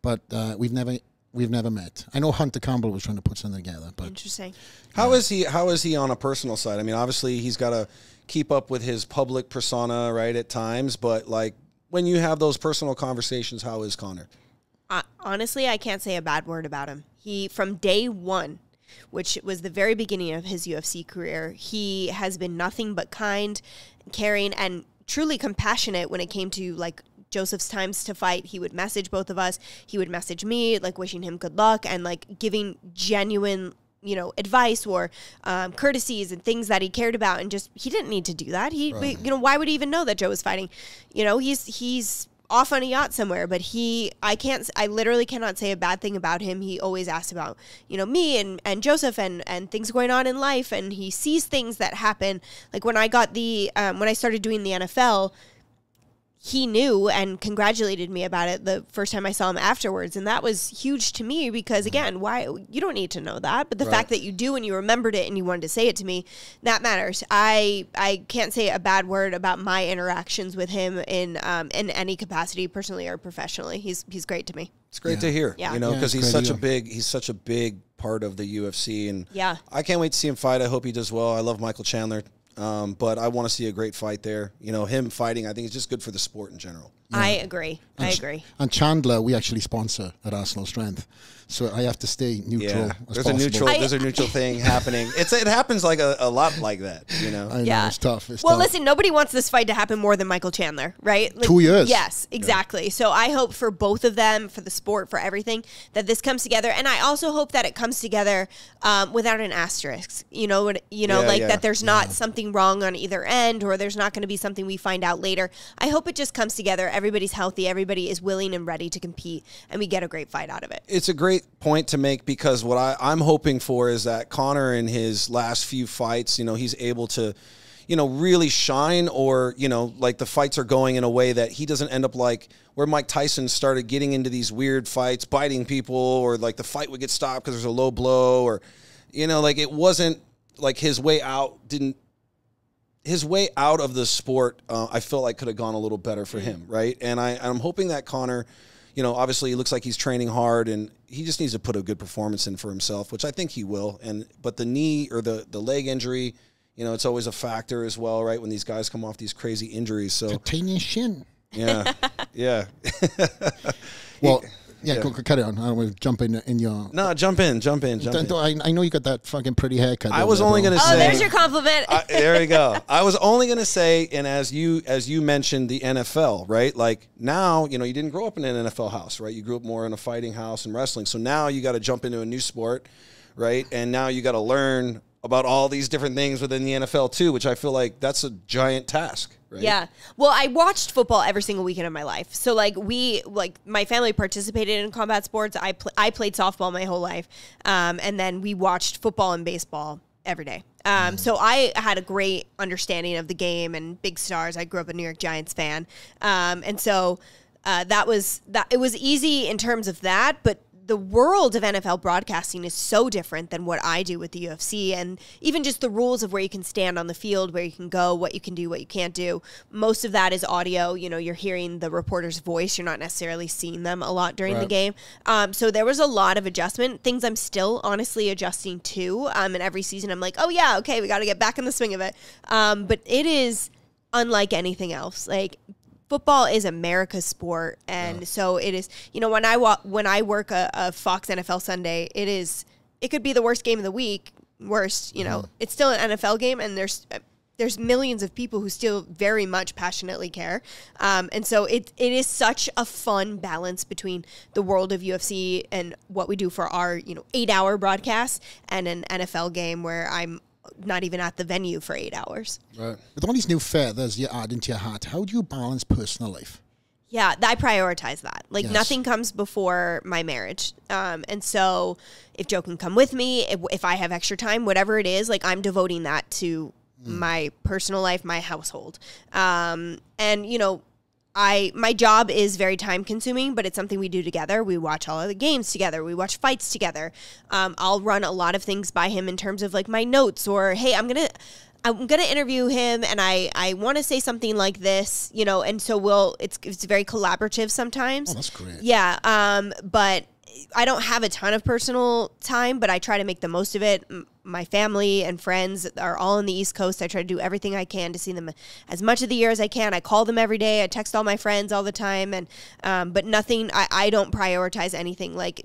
But we've never met. I know Hunter Campbell was trying to put something together. But interesting. How is he on a personal side? I mean, obviously he's got to keep up with his public persona, right, at times. But, like, when you have those personal conversations, how is Conor? Honestly, I can't say a bad word about him. He, from day one, which was the very beginning of his UFC career, he has been nothing but kind, caring, and truly compassionate when it came to, like, Joseph's times to fight. He would message both of us. He would message me, like, wishing him good luck and, like, giving genuine, you know, advice or courtesies and things that he cared about. And just, he didn't need to do that. You know, why would he even know that Joe was fighting? You know, he's off on a yacht somewhere, but I literally cannot say a bad thing about him. He always asks about, you know, me and Joseph and things going on in life. And he sees things that happen. Like when I got when I started doing the NFL, he knew and congratulated me about it the first time I saw him afterwards. And that was huge to me because, again, why you don't need to know that. But the fact that you do and you remembered it and you wanted to say it to me, that matters. I can't say a bad word about my interactions with him in any capacity, personally or professionally. He's great to me. It's great to hear, you know, because he's such a big part of the UFC. And I can't wait to see him fight. I hope he does well. I love Michael Chandler. but I want to see a great fight there. You know, him fighting, I think it's just good for the sport in general. Yeah. I agree. And Chandler, we actually sponsor at Arsenal Strength, so I have to stay neutral. Yeah, there's a neutral thing happening. It happens like a lot like that, you know. I know, it's tough. Well, listen, nobody wants this fight to happen more than Michael Chandler, right? Like, 2 years. Yes, exactly. Yeah. So I hope for both of them, for the sport, for everything, that this comes together, and I also hope that it comes together without an asterisk. That there's not something wrong on either end, or there's not going to be something we find out later. I hope it just comes together. Everybody's healthy. Everybody is willing and ready to compete, and we get a great fight out of it. It's a great point to make, because what I'm hoping for is that Conor in his last few fights, you know, he's able to, you know, really shine, or, you know, like the fights are going in a way that he doesn't end up like where Mike Tyson started getting into these weird fights, biting people, or like the fight would get stopped because there's a low blow, or, you know, like it wasn't like his way out of the sport, I felt like could have gone a little better for him, right? And I'm hoping that Conor, you know, obviously it looks like he's training hard, and he just needs to put a good performance in for himself, which I think he will. But the knee or the leg injury, you know, it's always a factor as well, right? When these guys come off these crazy injuries. So titanium shin. Yeah, yeah. Well. Yeah, carry on. I will jump in your... No, jump in. I know you got that fucking pretty haircut. I was only going to say... Oh, there's your compliment. There you go. I was only going to say, and as you mentioned, the NFL, right? Like now, you know, you didn't grow up in an NFL house, right? You grew up more in a fighting house and wrestling. So now you got to jump into a new sport, right? And now you got to learn about all these different things within the NFL too, which I feel like that's a giant task. Right? Yeah. Well, I watched football every single weekend of my life. So my family participated in combat sports. I played softball my whole life. And then we watched football and baseball every day. So I had a great understanding of the game and big stars. I grew up a New York Giants fan. And so it was easy in terms of that, but the world of NFL broadcasting is so different than what I do with the UFC, and even just the rules of where you can stand on the field, where you can go, what you can do, what you can't do. Most of that is audio. You know, you're hearing the reporter's voice. You're not necessarily seeing them a lot during the game. So there was a lot of adjustment, things I'm still honestly adjusting to. And every season I'm like, oh yeah, okay, we got to get back in the swing of it. But it is unlike anything else. Like, football is America's sport, and so it is. You know, when I work a Fox NFL Sunday, it could be the worst game of the week. You know, it's still an NFL game, and there's millions of people who still very much passionately care, and so it is such a fun balance between the world of UFC and what we do for our 8-hour broadcast, and an NFL game where I'm not even at the venue for 8 hours. Right. With all these new feathers you add into your hat, how do you balance personal life? Yeah, I prioritize that. Like, nothing comes before my marriage. And so if Joe can come with me, if I have extra time, whatever it is, like, I'm devoting that to my personal life, my household. And, you know, my job is very time consuming, but it's something we do together. We watch all of the games together. We watch fights together. I'll run a lot of things by him in terms of like my notes, or, hey, I'm going to interview him, and I want to say something like this, you know, and so it's very collaborative sometimes. Oh, that's great. Yeah. But I don't have a ton of personal time, but I try to make the most of it. My family and friends are all on the East Coast. I try to do everything I can to see them as much of the year as I can. I call them every day. I text all my friends all the time. And but nothing, I don't prioritize anything. Like,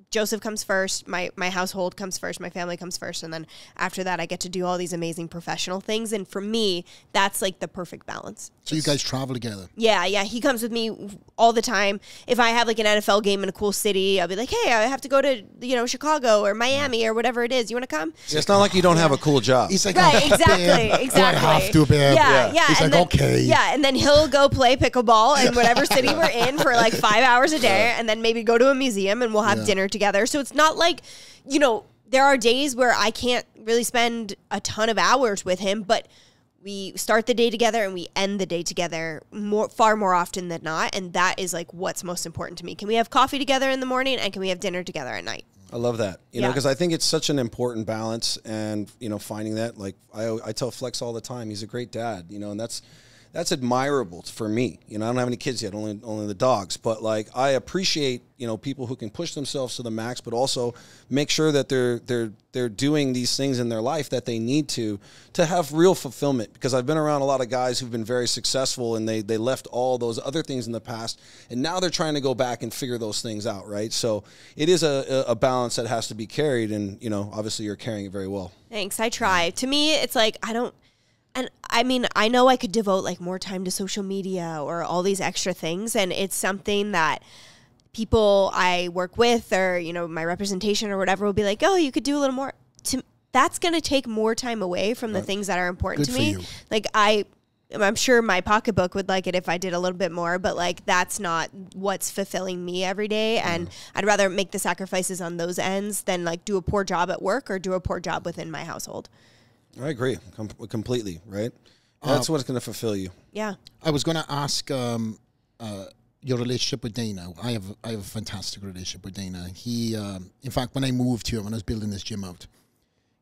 Joseph comes first, my household comes first, my family comes first, and then after that I get to do all these amazing professional things, and for me, that's like the perfect balance. So you guys travel together? Yeah, he comes with me all the time. If I have like an NFL game in a cool city, I'll be like, hey, I have to go to Chicago or Miami or whatever it is. You want to come? It's not like you don't have a cool job. He's like, right, exactly. I have to, babe. Yeah. He's like, okay. Yeah, and then he'll go play pickleball in whatever city we're in for like 5 hours a day, and then maybe go to a museum, and we'll have dinner together. So it's not like, you know, there are days where I can't really spend a ton of hours with him, but we start the day together and we end the day together far more often than not, and that is like what's most important to me. Can we have coffee together in the morning, and can we have dinner together at night? I love that, you know, because I think it's such an important balance, and, you know, finding that, like, I tell Flex all the time, he's a great dad, you know, and that's that's admirable for me. You know, I don't have any kids yet, only the dogs. But like, I appreciate, you know, people who can push themselves to the max, but also make sure that they're doing these things in their life that they need to have real fulfillment. Because I've been around a lot of guys who've been very successful, and they left all those other things in the past, and now they're trying to go back and figure those things out, right? So it is a balance that has to be carried, and, you know, obviously you're carrying it very well. Thanks. I try. To me, it's like, and I mean, I know I could devote like more time to social media or all these extra things. And it's something that people I work with, or, you know, my representation or whatever, will be like, oh, you could do a little more. That's going to take more time away from the things that are important to me. Like, I'm sure my pocketbook would like it if I did a little bit more, but like, that's not what's fulfilling me every day. And I'd rather make the sacrifices on those ends than like do a poor job at work or do a poor job within my household. I agree completely, right? That's what's going to fulfill you. Yeah. I was going to ask your relationship with Dana. I have a fantastic relationship with Dana. He, in fact, when I moved here, when I was building this gym out,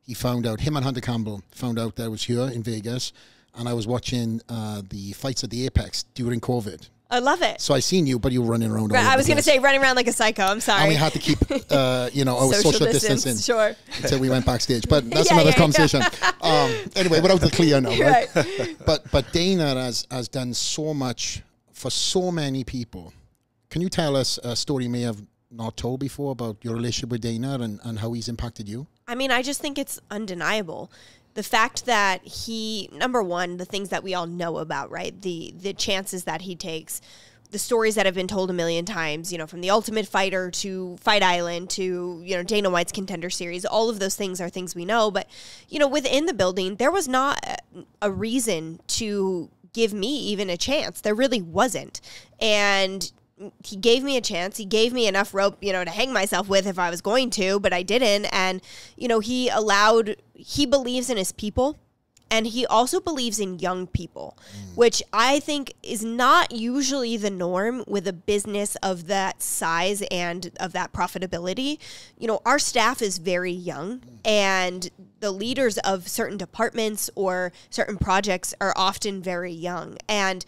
he found out, him and Hunter Campbell found out that I was here in Vegas, and I was watching the fights at the Apex during COVID. I love it. So I seen you, but you were running around. I was going to say running around like a psycho. I'm sorry. And we had to keep, you know, our social distancing. Sure. Until we went backstage. But that's another conversation. Anyway, we're out the clear now, right? But Dana has done so much for so many people. Can you tell us a story you may have not told before about your relationship with Dana and how he's impacted you? I mean, I just think it's undeniable. The fact that he, number one, the things that we all know about, right? The chances that he takes, the stories that have been told a million times, you know, from The Ultimate Fighter to Fight Island to, you know, Dana White's Contender Series, all of those things are things we know. But, you know, within the building, there was not a reason to give me even a chance. There really wasn't. And he gave me a chance. He gave me enough rope, you know, to hang myself with if I was going to, but I didn't. And, you know, he believes in his people, and he also believes in young people, which I think is not usually the norm with a business of that size and of that profitability. You know, our staff is very young, and the leaders of certain departments or certain projects are often very young, and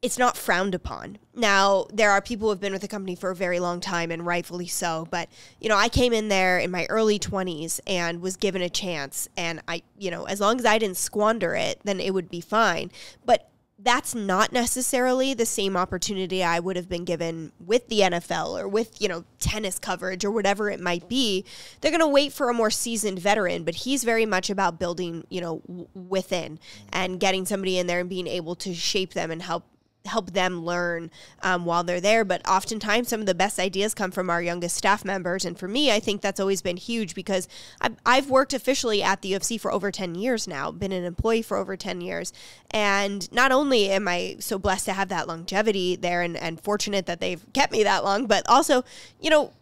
it's not frowned upon. Now, there are people who have been with the company for a very long time, and rightfully so. But, you know, I came in there in my early 20s and was given a chance. And I, you know, as long as I didn't squander it, then it would be fine. But that's not necessarily the same opportunity I would have been given with the NFL or with, you know, tennis coverage or whatever it might be. They're going to wait for a more seasoned veteran, but he's very much about building, you know, within and getting somebody in there and being able to shape them and help them learn while they're there. But oftentimes some of the best ideas come from our youngest staff members. And for me, I think that's always been huge, because I've worked officially at the UFC for over 10 years now, been an employee for over 10 years. And not only am I so blessed to have that longevity there and fortunate that they've kept me that long, but also, you know,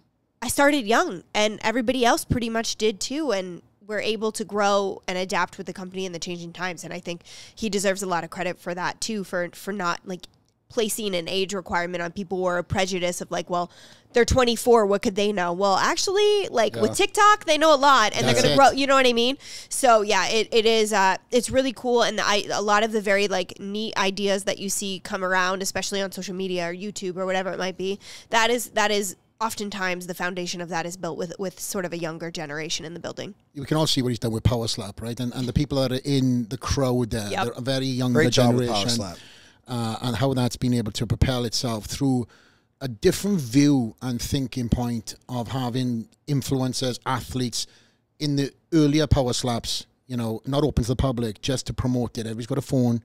I started young and everybody else pretty much did too. And we're able to grow and adapt with the company in the changing times. And I think he deserves a lot of credit for that too, for not like placing an age requirement on people or a prejudice of like, well, they're 24, what could they know? Well, actually, like with TikTok, they know a lot, and they're going to grow, you know what I mean? So yeah, it is, it's really cool. And a lot of the very like neat ideas that you see come around, especially on social media or YouTube or whatever it might be, that is oftentimes the foundation of that is built with sort of a younger generation in the building. You can all see what he's done with Power Slap, right? And the people that are in the crowd there, they're a very younger Great job generation. with Power Slap. And how that's been able to propel itself through a different view and thinking point of having influencers, athletes in the earlier Power Slaps, you know, not open to the public, just to promote it. Everybody's got a phone.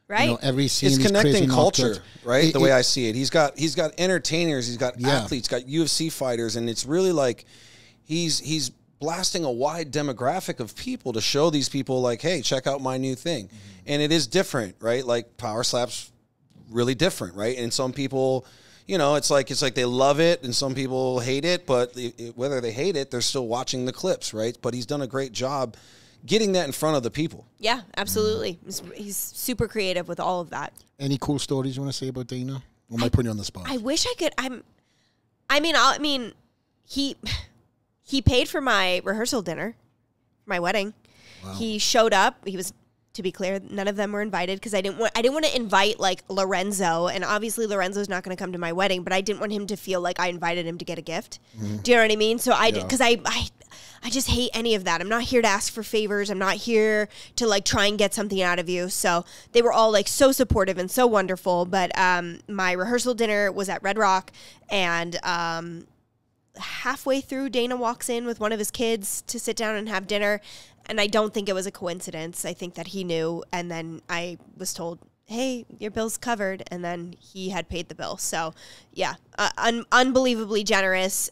Right. You know, every scene it's is connecting culture, knocked. right? The way I see it. He's got entertainers, he's got athletes, got UFC fighters, and it's really like he's blasting a wide demographic of people to show these people like, hey, check out my new thing. And it is different, right? Like Power Slap's really different, right? And some people, you know, it's like they love it, and some people hate it, but whether they hate it, they're still watching the clips, right? But he's done a great job getting that in front of the people. Yeah, absolutely. He's super creative with all of that. Any cool stories you want to say about Dana? Or am I putting you on the spot? I wish I could. I mean, he paid for my rehearsal dinner, my wedding. Wow. He showed up. He was to be clear, none of them were invited because I didn't want to invite like Lorenzo, and obviously Lorenzo's not going to come to my wedding, but I didn't want him to feel like I invited him to get a gift. Do you know what I mean? So I did, because I just hate any of that. I'm not here to ask for favors. I'm not here to like try and get something out of you. So they were all like so supportive and so wonderful. But my rehearsal dinner was at Red Rock, and halfway through, Dana walks in with one of his kids to sit down and have dinner. And I don't think it was a coincidence. I think that he knew. And then I was told, hey, your bill's covered. And then he had paid the bill. So, yeah, unbelievably generous.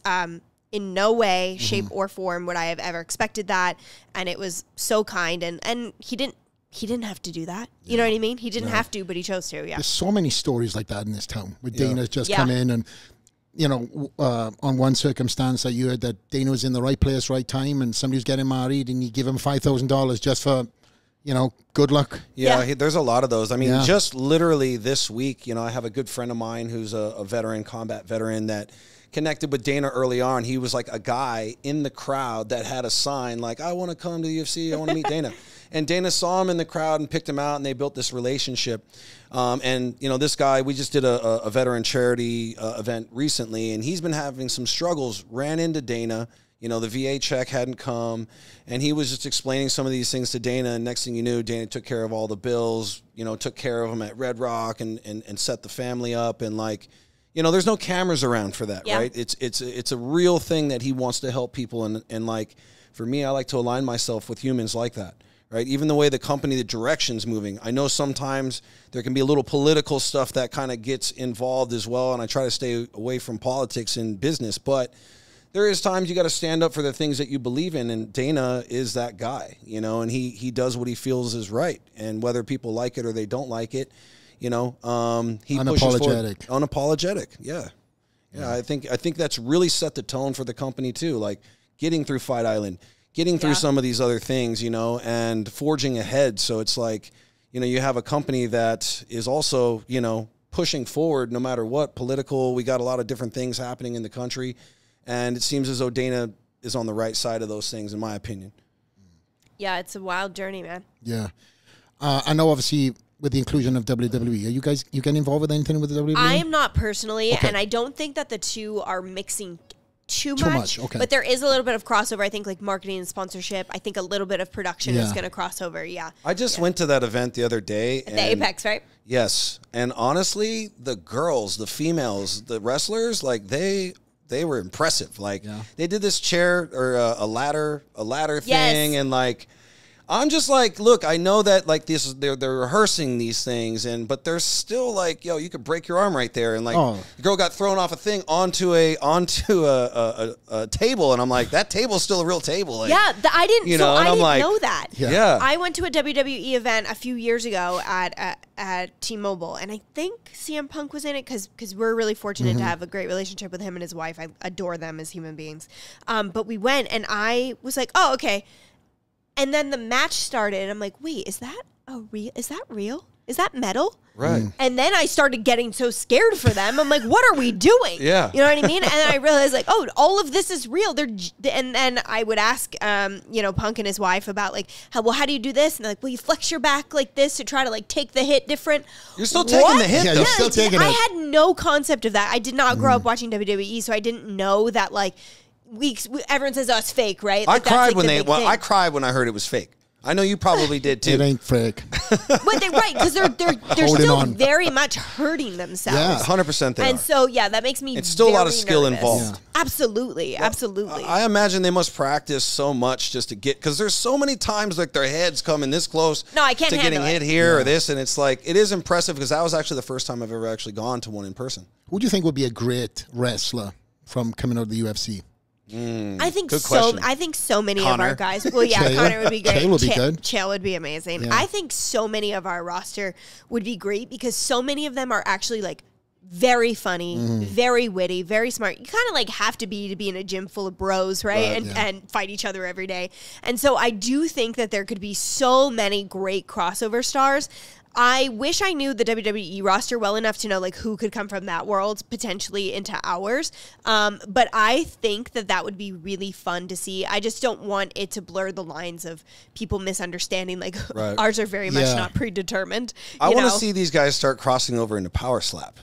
In no way, shape, or form would I have ever expected that. And it was so kind. And he didn't have to do that. You know what I mean? He didn't have to, but he chose to, yeah. There's so many stories like that in this town where Dana's just come in and, you know, on one circumstance that you heard that Dana was in the right place, right time, and somebody was getting married, and you give him $5,000 just for, you know, good luck. Yeah, there's a lot of those. I mean, just literally this week, you know, I have a good friend of mine who's a veteran, combat veteran that connected with Dana early on. He was like a guy in the crowd that had a sign like, I want to come to the UFC, I want to meet Dana. And Dana saw him in the crowd and picked him out, and they built this relationship. And, you know, this guy, we just did a veteran charity event recently, and he's been having some struggles, ran into Dana. You know, the VA check hadn't come, and he was just explaining some of these things to Dana, and next thing you knew, Dana took care of all the bills, you know, took care of him at Red Rock and set the family up. And, like, you know, there's no cameras around for that, right? It's a real thing that he wants to help people. And like, for me, I like to align myself with humans like that. Right? Even the way the company, the direction's moving. I know sometimes there can be a little political stuff that kind of gets involved as well, and I try to stay away from politics in business, but there is times you got to stand up for the things that you believe in, and Dana is that guy, you know, and he does what he feels is right, and whether people like it or they don't like it, you know, he pushes forward. Unapologetic, yeah. I think that's really set the tone for the company too, like getting through Fight Island, getting through some of these other things, you know, and forging ahead. So it's like, you know, you have a company that is also, you know, pushing forward no matter what, political. We got a lot of different things happening in the country. And it seems as though Dana is on the right side of those things, in my opinion. Yeah, it's a wild journey, man. Yeah. I know, obviously, with the inclusion of WWE, are you getting involved with anything with the WWE? I am not personally, and I don't think that the two are mixing too much. Okay. But there is a little bit of crossover. I think like marketing and sponsorship. I think a little bit of production is going to cross over. Yeah. I just went to that event the other day. At the Apex, right? Yes. And honestly, the girls, the females, the wrestlers, like they were impressive. Like they did this chair or a ladder thing, and like I'm just like, look, I know that like this, they're rehearsing these things, but they're still like, yo, you could break your arm right there, and like the girl got thrown off a thing onto a table, and I'm like, that table's still a real table. Like, I didn't, you know, I didn't know that. Yeah, I went to a WWE event a few years ago at T-Mobile, and I think CM Punk was in it because we're really fortunate to have a great relationship with him and his wife. I adore them as human beings. But we went, and I was like, oh, okay. And then the match started, and I'm like, wait, is that real? Is that metal? Right. And then I started getting so scared for them. I'm like, what are we doing? Yeah. You know what I mean? And then I realized, like, oh, all of this is real. And then I would ask, you know, Punk and his wife about, like, how do you do this? And they're like, well, you flex your back like this to try to, like, take the hit different. You're still taking the hit, though. You're still taking it. I had no concept of that. I did not grow up watching WWE, so I didn't know that, like, everyone says, oh, it's fake, right? Like, I cried when I heard it was fake. I know you probably did too. It ain't fake. But they're right, because they're still very much hurting themselves. Yeah, 100% they are. And so, that makes me It's still a lot of skill nervous. involved. Yeah. Absolutely. I imagine they must practice so much just to get, because there's so many times like their heads coming this close I can't to handle getting hit here or this, and it's like, it is impressive, because that was actually the first time I've ever actually gone to one in person. Who do you think would be a great wrestler from coming out of the UFC? I think so many Conor. of our guys. Well, yeah, Conor would be great. Chael would be good. Chael would be amazing. Yeah. I think so many of our roster would be great because so many of them are actually like very funny, very witty, very smart. You kind of like have to be in a gym full of bros, right? And fight each other every day. And so I do think that there could be so many great crossover stars. I wish I knew the WWE roster well enough to know like who could come from that world potentially into ours. But I think that would be really fun to see. I just don't want it to blur the lines of people misunderstanding. Like ours are very much not predetermined. I want to see these guys start crossing over into power slap.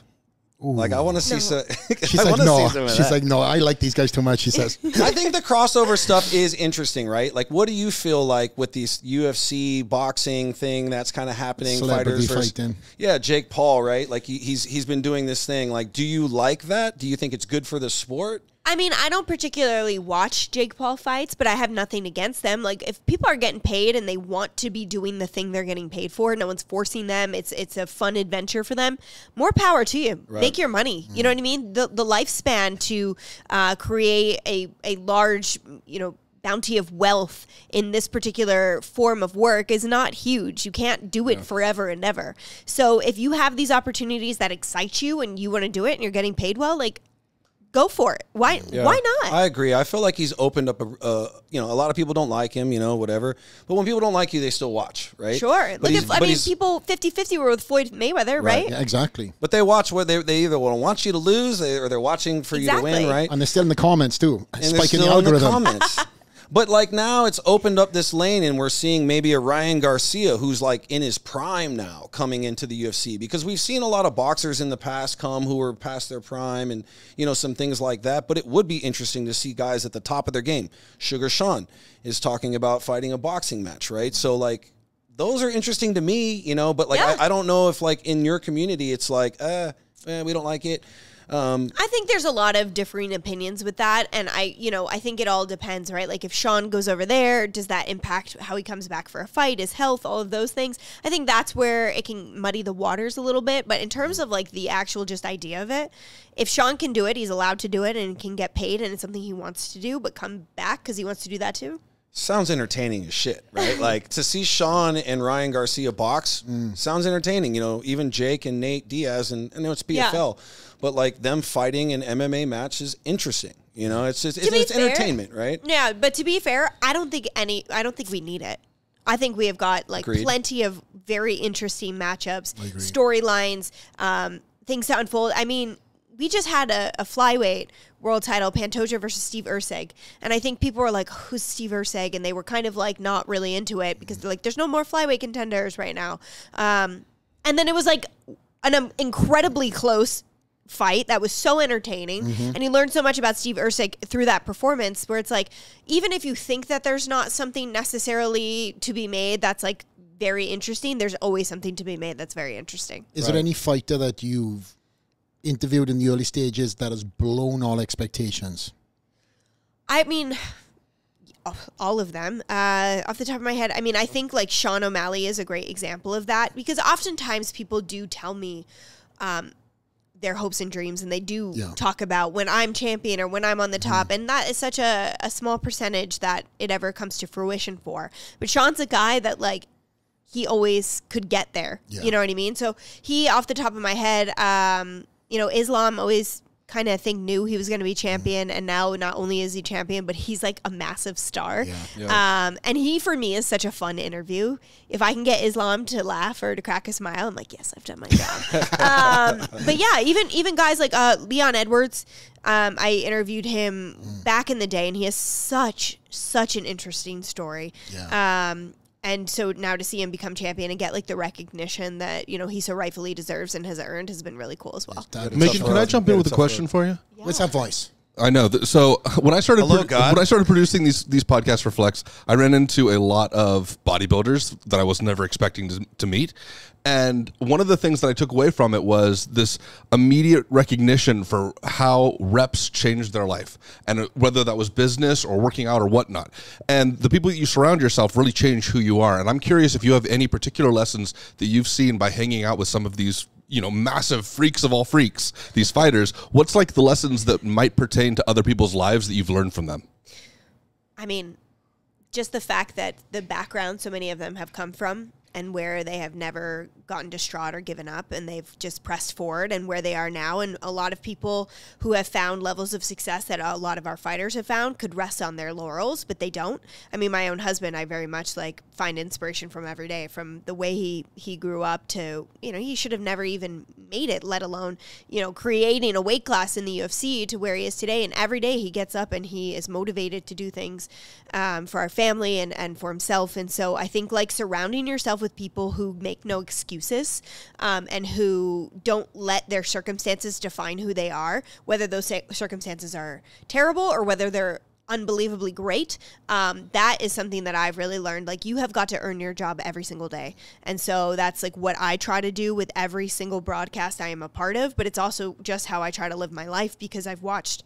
Ooh. Like I want to see some. She's like, no. She's like, no. I like these guys too much. She says. I think the crossover stuff is interesting, right? Like, what do you feel like with these UFC boxing thing that's kind of happening? Celebrity fighters fighting. Yeah, Jake Paul, right? Like he's been doing this thing. Like, do you like that? Do you think it's good for the sport? I mean, I don't particularly watch Jake Paul fights, but I have nothing against them. Like, if people are getting paid and they want to be doing the thing they're getting paid for, no one's forcing them. It's a fun adventure for them. More power to you. Right. Make your money. You know what I mean? The lifespan to create a large, bounty of wealth in this particular form of work is not huge. You can't do it forever and ever. So if you have these opportunities that excite you and you want to do it and you're getting paid well, like, go for it. Why not? I agree. I feel like he's opened up a lot of people don't like him, whatever. But when people don't like you, they still watch, right? Sure. People 50-50 were with Floyd Mayweather, right? Yeah, exactly. But they watch what they either want you to lose or they're watching for you to win, right? And they're still in the comments too. And spiking the algorithm. In the comments. But like now it's opened up this lane and we're seeing maybe a Ryan Garcia who's like in his prime now coming into the UFC, because we've seen a lot of boxers in the past come who were past their prime and, some things like that. But it would be interesting to see guys at the top of their game. Sugar Sean is talking about fighting a boxing match, right? So like those are interesting to me, but like I don't know if like in your community it's like, we don't like it. I think there's a lot of differing opinions with that, and I think it all depends, right? Like if Sean goes over there, does that impact how he comes back for a fight, his health, all of those things? I think that's where it can muddy the waters a little bit, but in terms of like the actual just idea of it, if Sean can do it, he's allowed to do it and can get paid, and it's something he wants to do, but come back because he wants to do that too. Sounds entertaining as shit, right? Like to see Sean and Ryan Garcia box sounds entertaining. Even Jake and Nate Diaz, and I know it's PFL, but like them fighting an MMA match is interesting. It's entertainment, right? Yeah, but to be fair, I don't think we need it. I think we have got like plenty of very interesting matchups, storylines, things to unfold. I mean, we just had a flyweight world title, Pantoja versus Steve Erceg. And I think people were like, who's Steve Erceg? And they were kind of like not really into it because they're like, there's no more flyweight contenders right now. And then it was like an incredibly close fight that was so entertaining. And you learned so much about Steve Erceg through that performance, where it's like, even if you think that there's not something necessarily to be made that's like very interesting, there's always something to be made that's very interesting. Is there any fighter that you've interviewed in the early stages that has blown all expectations? I mean, all of them. Off the top of my head, I mean, I think like Sean O'Malley is a great example of that, because oftentimes people do tell me their hopes and dreams, and they do talk about when I'm champion or when I'm on the top, and that is such a small percentage that it ever comes to fruition for. But Sean's a guy that like, he always could get there. You know what I mean? So he, off the top of my head, Islam always kind of knew he was going to be champion, and now not only is he champion, but he's like a massive star. And he, for me, is such a fun interview. If I can get Islam to laugh or to crack a smile, I'm like, yes, I've done my job. But yeah, even guys like Leon Edwards, I interviewed him back in the day, and he has such an interesting story. And so now to see him become champion and get like the recognition that, he so rightfully deserves and has earned has been really cool as well. Megan, can I jump in with a question for you? Yeah. What's that voice? I know. So when I started producing these podcasts for Flex, I ran into a lot of bodybuilders that I was never expecting to meet. And one of the things that I took away from it was this immediate recognition for how reps changed their life, and whether that was business or working out or whatnot. And the people that you surround yourself really change who you are. And I'm curious if you have any particular lessons that you've seen by hanging out with some of these, massive freaks of all freaks, these fighters. What's like the lessons that might pertain to other people's lives that you've learned from them? I mean, just the fact that the background so many of them have come from and where they have never gotten distraught or given up, and they've just pressed forward, and where they are now. And a lot of people who have found levels of success that a lot of our fighters have found could rest on their laurels, but they don't. I mean, my own husband, I very much like find inspiration from every day, from the way he grew up to, you know, he should have never even made it, let alone, you know, creating a weight class in the UFC to where he is today. And every day he gets up and he is motivated to do things for our family and for himself. And so I think like surrounding yourself with people who make no excuses and who don't let their circumstances define who they are, whether those circumstances are terrible or whether they're unbelievably great, that is something that I've really learned. Like, you have got to earn your job every single day. And so that's like what I try to do with every single broadcast I am a part of, but it's also just how I try to live my life, because I've watched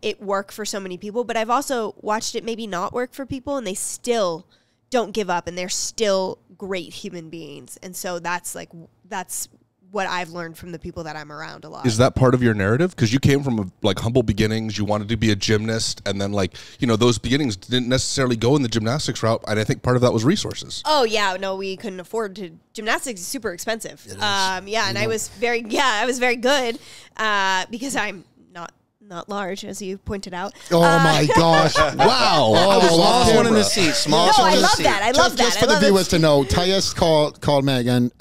it work for so many people, but I've also watched it maybe not work for people, and they still don't give up, and they're still great human beings. And so that's what I've learned from the people that I'm around a lot. Is that part of your narrative? Because you came from like humble beginnings. You wanted to be a gymnast, and then like, you know, those beginnings didn't necessarily go in the gymnastics route. And I think part of that was resources. Oh yeah, no, we couldn't afford to. Gymnastics is super expensive. I was very good because I'm not large, as you pointed out. Oh my gosh! Wow! The smallest one in the seat. Smallest one in the seat. I love that. Just for the viewers to know, Tyus called Megan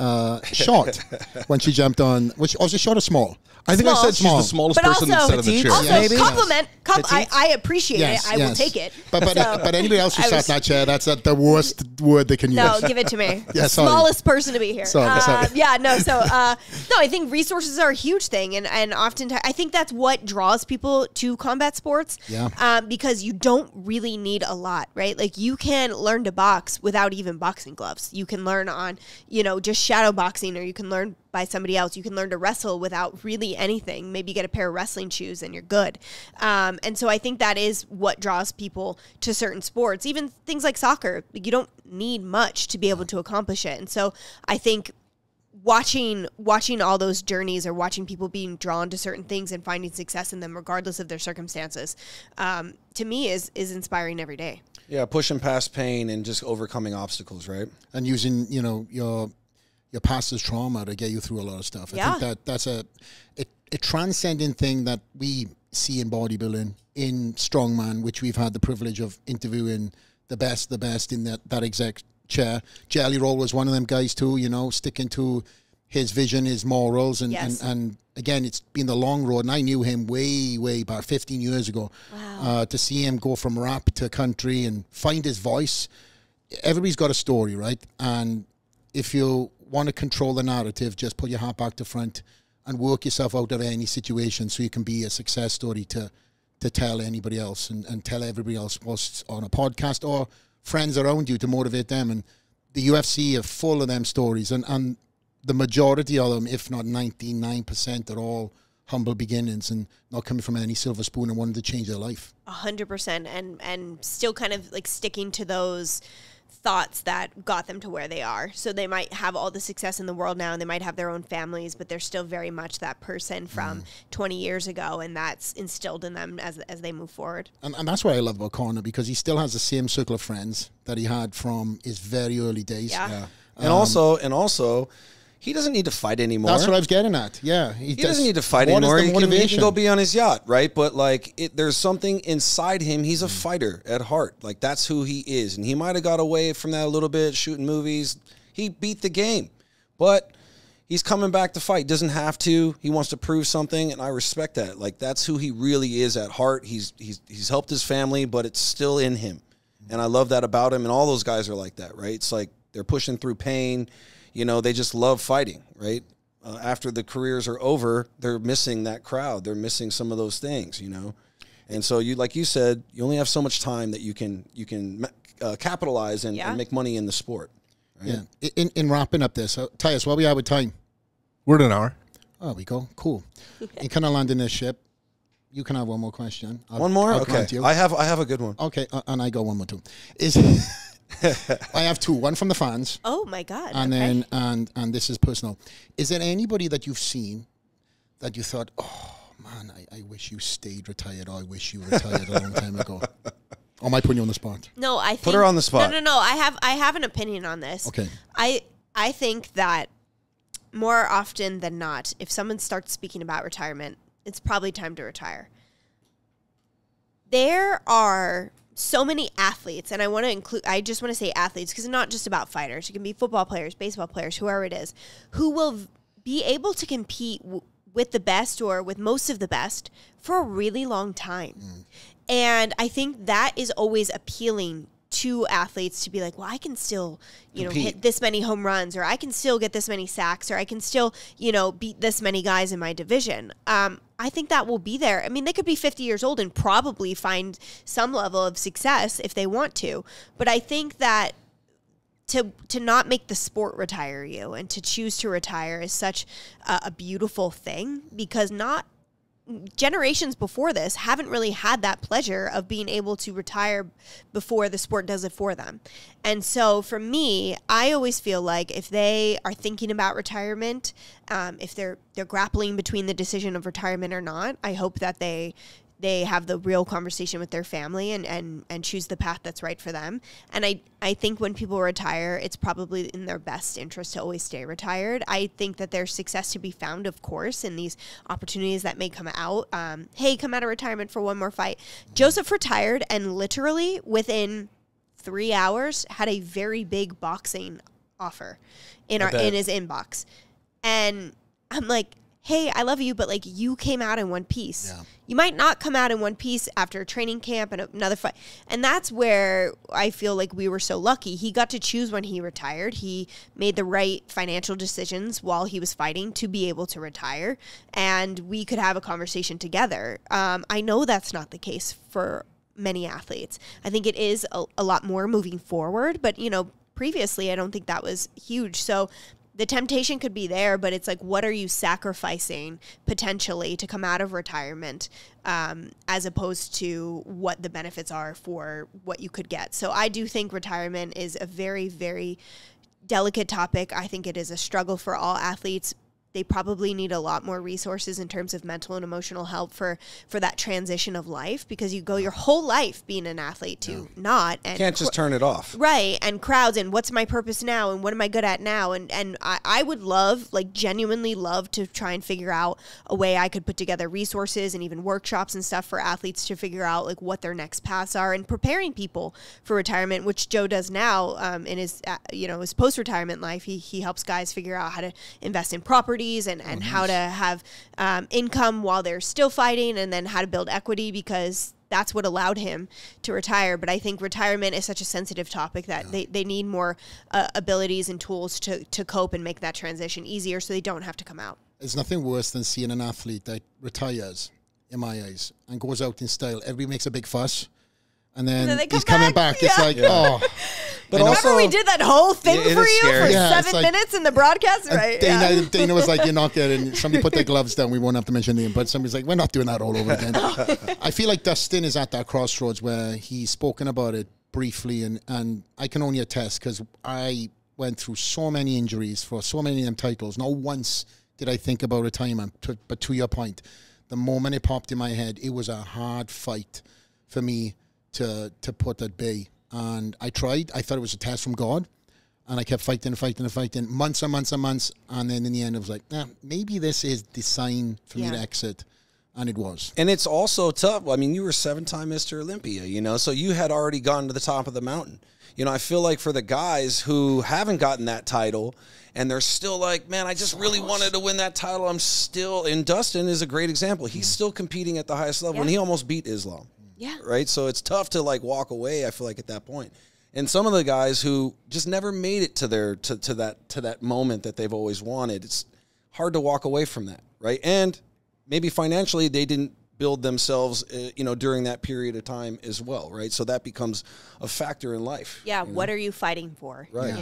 short when she jumped on. Was she short or small? I think I said she's the smallest person that sat in the chair. Also, maybe? compliment. I appreciate it. I will take it. But anybody else who sat in that chair, that's the worst word they can use. No, give it to me. Yeah, smallest person to be here. Sorry. Yeah, no. So, I think resources are a huge thing, and oftentimes I think that's what draws people to combat sports. Yeah. Because you don't really need a lot, right? Like, you can learn to box without even boxing gloves. You can learn on, just shadow boxing, or you can learn by somebody else. You can learn to wrestle without really anything. Maybe get a pair of wrestling shoes and you're good. And so I think that is what draws people to certain sports, even things like soccer. You don't need much to be able to accomplish it. And so I think watching all those journeys, or watching people being drawn to certain things and finding success in them regardless of their circumstances, to me is inspiring every day. Yeah, pushing past pain and just overcoming obstacles, right? And using, your past trauma to get you through a lot of stuff. I think that's a transcending thing that we see in bodybuilding, in strongman, which we've had the privilege of interviewing the best in that exact chair. Jelly Roll was one of them guys too, sticking to his vision, his morals, and again, it's been the long road. And I knew him way back 15 years ago. Wow. To see him go from rap to country and find his voice. Everybody's got a story, right? And if you want to control the narrative, just put your heart back to front and work yourself out of any situation so you can be a success story to tell anybody else and tell everybody else what's on a podcast or friends around you to motivate them. And the UFC are full of them stories, and the majority of them, if not 99%, are all humble beginnings and not coming from any silver spoon and wanting to change their life. 100%, and still kind of like sticking to those thoughts that got them to where they are. So they might have all the success in the world now, and they might have their own families, but they're still very much that person from 20 years ago, and that's instilled in them as they move forward. And that's what I love about Conor, because he still has the same circle of friends that he had from his very early days. Yeah. And also, he doesn't need to fight anymore. That's what I was getting at. Yeah. He doesn't need to fight anymore. He can go be on his yacht, right? But there's something inside him. He's a fighter at heart. Like, that's who he is. And he might have got away from that a little bit, shooting movies. He beat the game. But he's coming back to fight. Doesn't have to. He wants to prove something, and I respect that. Like, that's who he really is at heart. He's helped his family, but it's still in him. And I love that about him. And all those guys are like that, right? It's like they're pushing through pain. They just love fighting, right? After the careers are over, they're missing that crowd. They're missing some of those things, And so like you said, you only have so much time that you can capitalize and make money in the sport. Right? Yeah. In wrapping up this, Tyus, what we have with time? We're at an hour. Oh, we go. Cool. You kind of landing this ship. You can have one more question. One more? Okay. I have a good one. Okay, and I got one more too. I have two. One from the fans. Oh my God! And then and this is personal. Is there anybody that you've seen that you thought, oh man, I wish you stayed retired, or I wish you retired a long time ago? Or am I putting you on the spot? No, I think, put her on the spot. No. I have an opinion on this. Okay. I I think that more often than not, if someone starts speaking about retirement, it's probably time to retire. There are so many athletes, and I just want to say athletes because it's not just about fighters. It can be football players, baseball players, whoever it is, who will be able to compete with the best or with most of the best for a really long time. And I think that is always appealing to athletes to be like, well, I can still, hit this many home runs, or I can still get this many sacks, or I can still, beat this many guys in my division. I think that will be there. I mean, they could be 50 years old and probably find some level of success if they want to. But I think that to not make the sport retire you and to choose to retire is such a beautiful thing, because generations before this haven't really had that pleasure of being able to retire before the sport does it for them. And so for me, I always feel like if they are thinking about retirement, if they're grappling between the decision of retirement or not, I hope that they have the real conversation with their family and choose the path that's right for them. And I think when people retire, it's probably in their best interest to always stay retired. I think that there's success to be found, of course, in these opportunities that may come out. Hey, come out of retirement for one more fight. Joseph retired and literally within 3 hours had a very big boxing offer in his inbox. And I'm like, hey, I love you, but like you came out in one piece. Yeah. You might not come out in one piece after a training camp and another fight. And that's where I feel like we were so lucky. He got to choose when he retired. He made the right financial decisions while he was fighting to be able to retire. And we could have a conversation together. I know that's not the case for many athletes. I think it is a lot more moving forward. But, previously, I don't think that was huge. So the temptation could be there, but it's like, what are you sacrificing potentially to come out of retirement, as opposed to what the benefits are for what you could get. So I do think retirement is a very, very delicate topic. I think it is a struggle for all athletes. They probably need a lot more resources in terms of mental and emotional help for that transition of life, because you go your whole life being an athlete to not. And can't just turn it off. Right. And crowds and what's my purpose now and what am I good at now? And I would love, like genuinely love to try and figure out a way I could put together resources and even workshops and stuff for athletes to figure out like what their next paths are and preparing people for retirement, which Joe does now in his, his post-retirement life. He helps guys figure out how to invest in property and how to have income while they're still fighting, and then how to build equity, because that's what allowed him to retire. But I think retirement is such a sensitive topic that they need more abilities and tools to cope and make that transition easier so they don't have to come out. There's nothing worse than seeing an athlete that retires, in my eyes, and goes out in style. Everybody makes a big fuss. And then he's coming back. It's like, oh. But remember we did that whole thing for you for 7 minutes in the broadcast? Right. Dana was like, you're not getting, somebody put their gloves down. We won't have to mention the name. But somebody's like, we're not doing that all over again. I feel like Dustin is at that crossroads where he's spoken about it briefly. And I can only attest, because I went through so many injuries for so many of them titles. Not once did I think about retirement. But to your point, the moment it popped in my head, it was a hard fight for me to put at bay. And I tried. I thought it was a test from God. And I kept fighting months and months and months. And then in the end, I was like, maybe this is the sign for me to exit. And it was. And it's also tough. I mean, you were 7-time Mr. Olympia, so you had already gone to the top of the mountain. I feel like for the guys who haven't gotten that title and they're still like, man, I just really wanted to win that title. I'm still, and Dustin is a great example. He's still competing at the highest level, and he almost beat Islam. Yeah. Right. So it's tough to like walk away, I feel like, at that point. And some of the guys who just never made it to their to that moment that they've always wanted, it's hard to walk away from that. Right. And maybe financially they didn't build themselves, during that period of time as well. Right. So that becomes a factor in life. Yeah. What are you fighting for? Right.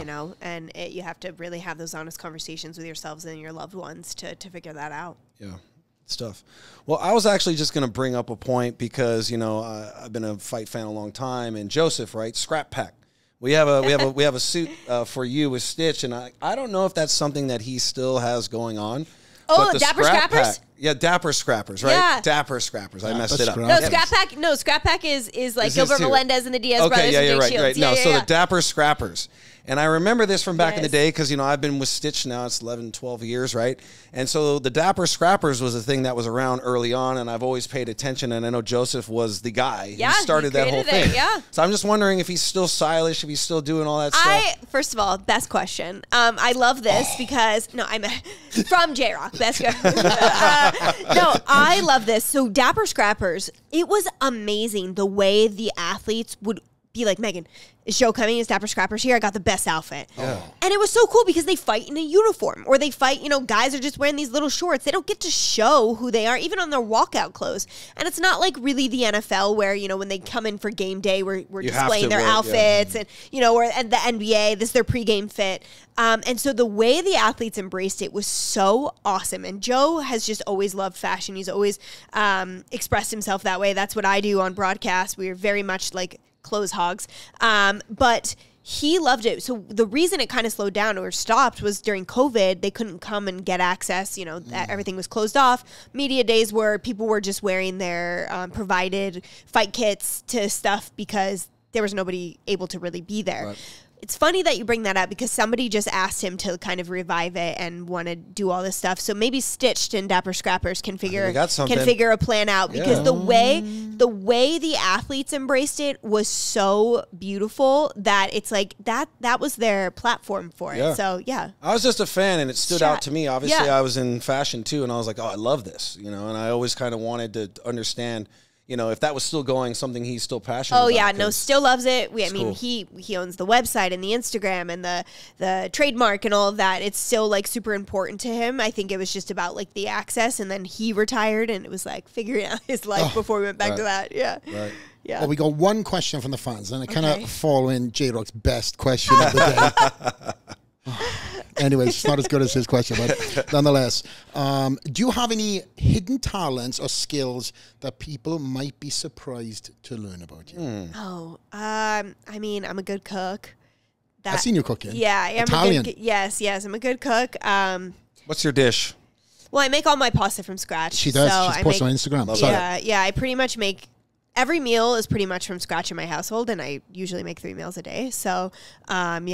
And you have to really have those honest conversations with yourselves and your loved ones to figure that out. Yeah. Stuff. Well, I was actually just going to bring up a point because, I've been a fight fan a long time, and Joseph, right? Scrap Pack. We have a suit for you with Stitch, and I don't know if that's something that he still has going on. Oh, the Dapper Scrappers? Yeah, Dapper Scrappers, right? Yeah. Dapper Scrappers. I messed it up. No, Scrap Pack is like Gilbert Melendez and the Diaz brothers. Yeah, and you're Jake right. Shields. Right. Yeah, No, yeah, so yeah. the Dapper Scrappers. And I remember this from back in the Yes. day because, you know, I've been with Stitch now. It's 11, 12 years, right? And so the Dapper Scrappers was a thing that was around early on, and I've always paid attention. And I know Joseph was the guy Yeah, who started he that whole created it, thing. yeah. So I'm just wondering if he's still stylish, if he's still doing all that stuff. First of all, best question. I love this because I'm from J-Rock. Best. No, I love this. So Dapper Scrappers, it was amazing the way the athletes would be like, Megan, is Joe coming? Is Dapper Scrappers here? I got the best outfit. Yeah. And it was so cool because they fight in a uniform, or they fight, you know, guys are just wearing these little shorts. They don't get to show who they are, even on their walkout clothes. And it's not like really the NFL where, you know, when they come in for game day, we're displaying their outfits and, you know, and the NBA, this is their pregame fit. And so the way the athletes embraced it was so awesome. And Joe has just always loved fashion. He's always expressed himself that way. That's what I do on broadcast. We are very much like clothes hogs. But he loved it. So the reason it kind of slowed down or stopped was during COVID, they couldn't come and get access. You know, everything was closed off. Media days where people were just wearing their provided fight kits to stuff because there was nobody able to really be there. Right. It's funny that you bring that up because somebody just asked him to kind of revive it and want to do all this stuff. So maybe Stitched and Dapper Scrappers can figure a plan out because the way the athletes embraced it was so beautiful that it's like that was their platform for it. So yeah, I was just a fan and it stood out to me. Obviously, I was in fashion too, and I was like, oh, I love this, you know. And I always kind of wanted to understand, you know, if that was still going, something he's still passionate about. Oh, yeah. No, still loves it. I mean, cool. he owns the website and the Instagram and the trademark and all of that. It's still, like, super important to him. I think it was just about, like, the access. And then he retired, and it was, like, figuring out his life before we went back to that. Yeah. Right. Yeah. Well, we got one question from the fans, and I kind of fall in J-Rock's best question of the day. Anyways, it's not as good as his question, but nonetheless. Do you have any hidden talents or skills that people might be surprised to learn about you? I mean, I'm a good cook. I've seen you cooking. Yeah, I am Italian. Yes, I'm a good cook. What's your dish? Well, I make all my pasta from scratch. She does. So She's posted on Instagram. Yeah, I pretty much make... Every meal is pretty much from scratch in my household, and I usually make 3 meals a day. So, I'm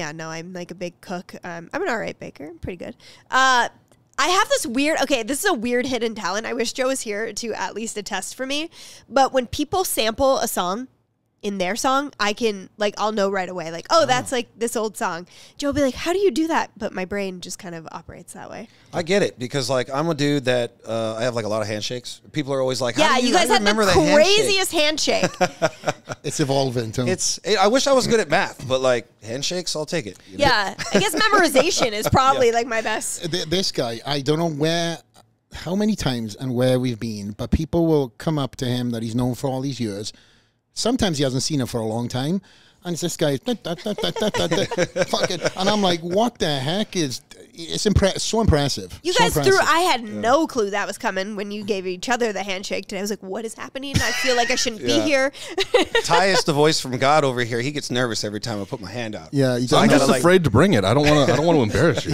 like a big cook. I'm an all right baker. I'm pretty good. I have this this is a weird hidden talent. I wish Joe was here to at least attest for me. But when people sample a song in their song, I can, like, I'll know right away. Like, that's like this old song. Joe will be like, how do you do that? But my brain just kind of operates that way. I get it because, like, I'm a dude that I have, like, a lot of handshakes. People are always like, you guys have the craziest handshake. It's evolving, too. I wish I was good at math, but, like, handshakes, I'll take it. You know? Yeah. I guess memorization is probably, like, my best. This guy, I don't know how many times and where we've been, but people will come up to him that he's known for all these years. Sometimes he hasn't seen her for a long time, and it's this guy, and I'm like, what the heck it's so impressive. You guys I had no clue that was coming when you gave each other the handshake today. I was like, what is happening? I feel like I shouldn't be here. Tyus, the voice from God over here, he gets nervous every time I put my hand out. Yeah, I'm just afraid to bring it. I don't want to embarrass you.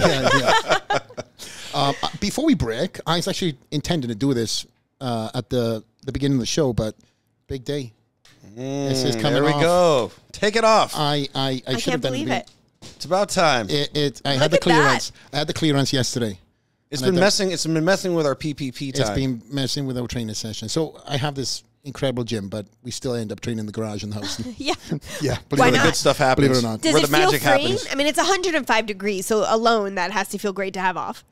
Before we break, I was actually intending to do this at the beginning of the show, but big day. This is coming off. There we go. Take it off. I should have done believe it. It's about time. I had the clearance. I had the clearance yesterday. It's been messing with our PPP time. It's been messing with our training session. So I have this incredible gym, but we still end up training in the garage in the house. Yeah. Yeah. Why not? The good stuff happens. Believe it or not. Does where it the magic feel freeing? happens. I mean, it's 105 degrees, so alone that has to feel great to have off.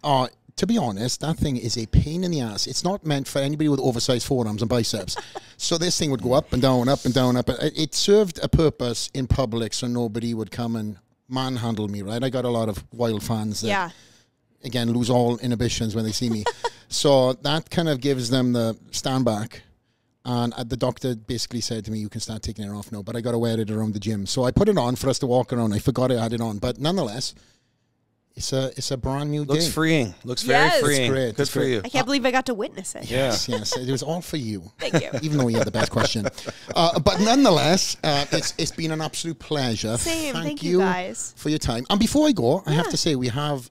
To be honest, that thing is a pain in the ass. It's not meant for anybody with oversized forearms and biceps. So this thing would go up and down, up and down, up. It served a purpose in public so nobody would come and manhandle me, right? I got a lot of wild fans that, again, lose all inhibitions when they see me. So that kind of gives them the stand back. And the doctor basically said to me, you can start taking it off now, but I got to wear it around the gym. So I put it on for us to walk around. I forgot I had it on. But nonetheless... It's a brand new day. Looks freeing. Looks very freeing. It's great. Good for you. I can't believe I got to witness it. Yes. It was all for you. Thank you. Even though you had the best question. But nonetheless, it's been an absolute pleasure. Same. Thank you guys for your time. And before I go, I have to say we have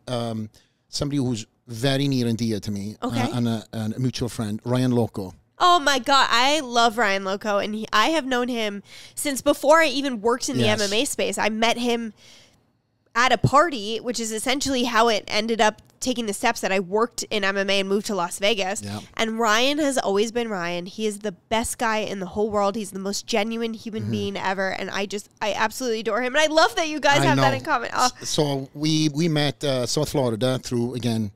somebody who's very near and dear to me, Okay. and a mutual friend, Ryan Loco. Oh my God, I love Ryan Loco, and I have known him since before I even worked in the MMA space. I met him at a party, which is essentially how it ended up taking the steps that I worked in MMA and moved to Las Vegas. Yep. And Ryan has always been Ryan. He is the best guy in the whole world. He's the most genuine human being ever, and I absolutely adore him. And I love that you guys have that in common. Oh. So we met South Florida through, again,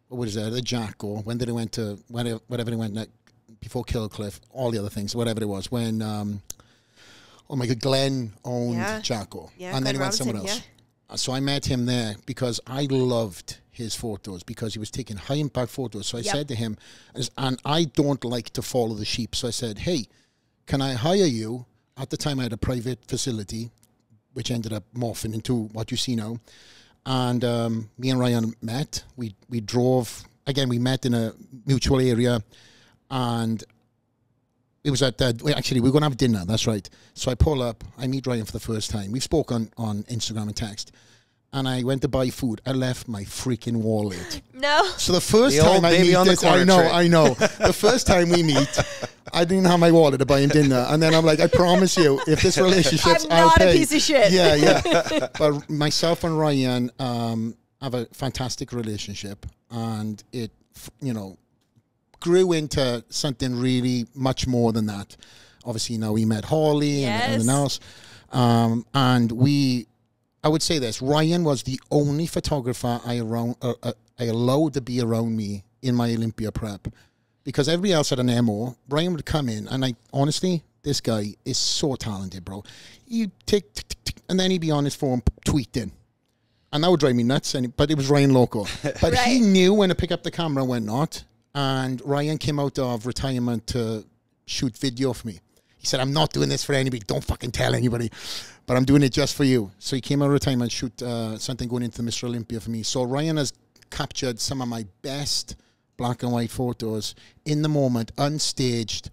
what is that? The Jacko. When did it went to whatever it went next, before Killcliff, all the other things, whatever it was. When oh my God, Glenn owned Jacko, Yeah, and then Glenn he went Robinson, somewhere else. So I met him there because I loved his photos because he was taking high impact photos. So I said to him, and I don't like to follow the sheep. So I said, hey, can I hire you? At the time I had a private facility, which ended up morphing into what you see now. And me and Ryan met. We drove, again, we met in a mutual area. And it was at actually, we're going to have dinner. That's right. So I pull up. I meet Ryan for the first time. We spoke on Instagram and text. And I went to buy food. I left my freaking wallet. No. So the first time I meet this, I know. The first time we meet, I didn't have my wallet to buy him dinner. And then I'm like, I promise you, if this relationship's, I'll pay. I'm not a piece of shit. Yeah. But myself and Ryan have a fantastic relationship. And it, grew into something really much more than that. Obviously, now we met Holly and everything else. And I would say this, Ryan was the only photographer I allowed to be around me in my Olympia prep. Because everybody else had an MO. Ryan would come in, and honestly, this guy is so talented, bro. He'd tick, and then he'd be on his phone tweeting. And that would drive me nuts, but it was Ryan Loco. But he knew when to pick up the camera and when not. And Ryan came out of retirement to shoot video for me. He said, I'm not doing this for anybody. Don't fucking tell anybody. But I'm doing it just for you. So he came out of retirement to shoot something going into Mr. Olympia for me. So Ryan has captured some of my best black and white photos in the moment, unstaged.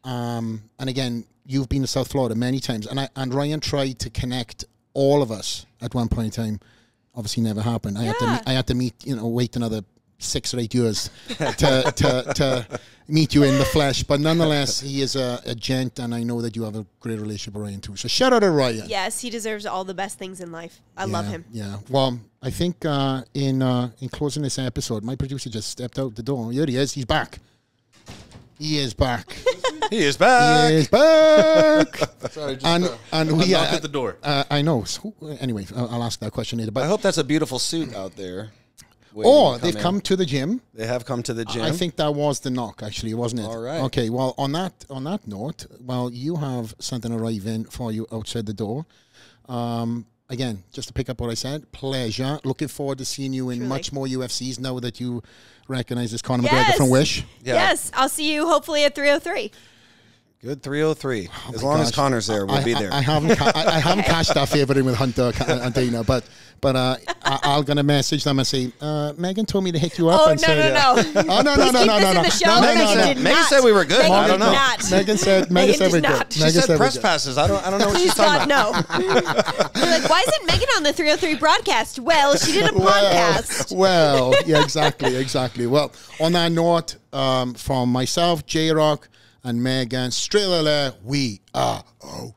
And again, you've been to South Florida many times. And Ryan tried to connect all of us at one point in time. Obviously never happened. I had to meet, wait another 6 or 8 years to meet you in the flesh. But nonetheless, he is a gent, and I know that you have a great relationship with Ryan too. So shout out to Ryan. Yes, he deserves all the best things in life. I love him. Yeah. Well, I think in closing this episode, my producer just stepped out the door. Here he is. He's back. He is back. He is back. He is back. Sorry, and we knock at the door. I know. So, anyway, I'll ask that question later. But I hope that's a beautiful suit out there. They've come to the gym. They have come to the gym. I think that was the knock, actually, wasn't it? All right. Okay. Well, on that note, you have something arriving for you outside the door. Again, just to pick up what I said, pleasure. Looking forward to seeing you in much more UFCs now that you recognize this Conor McGregor from Wish. Yeah. Yes, I'll see you hopefully at 303. Good 303. As long as Conor's there, we'll be there. I haven't cashed that favor in with Hunter and Dana, but I'm gonna message them and say, Megan told me to hit you up. Oh, and say, no. Oh, no. Megan said we were good. Megan I don't know. Not. Megan said we're good. She said press passes. I don't know what she's talking about. No. You're like, why isn't Megan on the 303 broadcast? Well, she did a podcast. Well, yeah, exactly. Well, on that note, from myself, J-Rock, and Megan, straight we are out.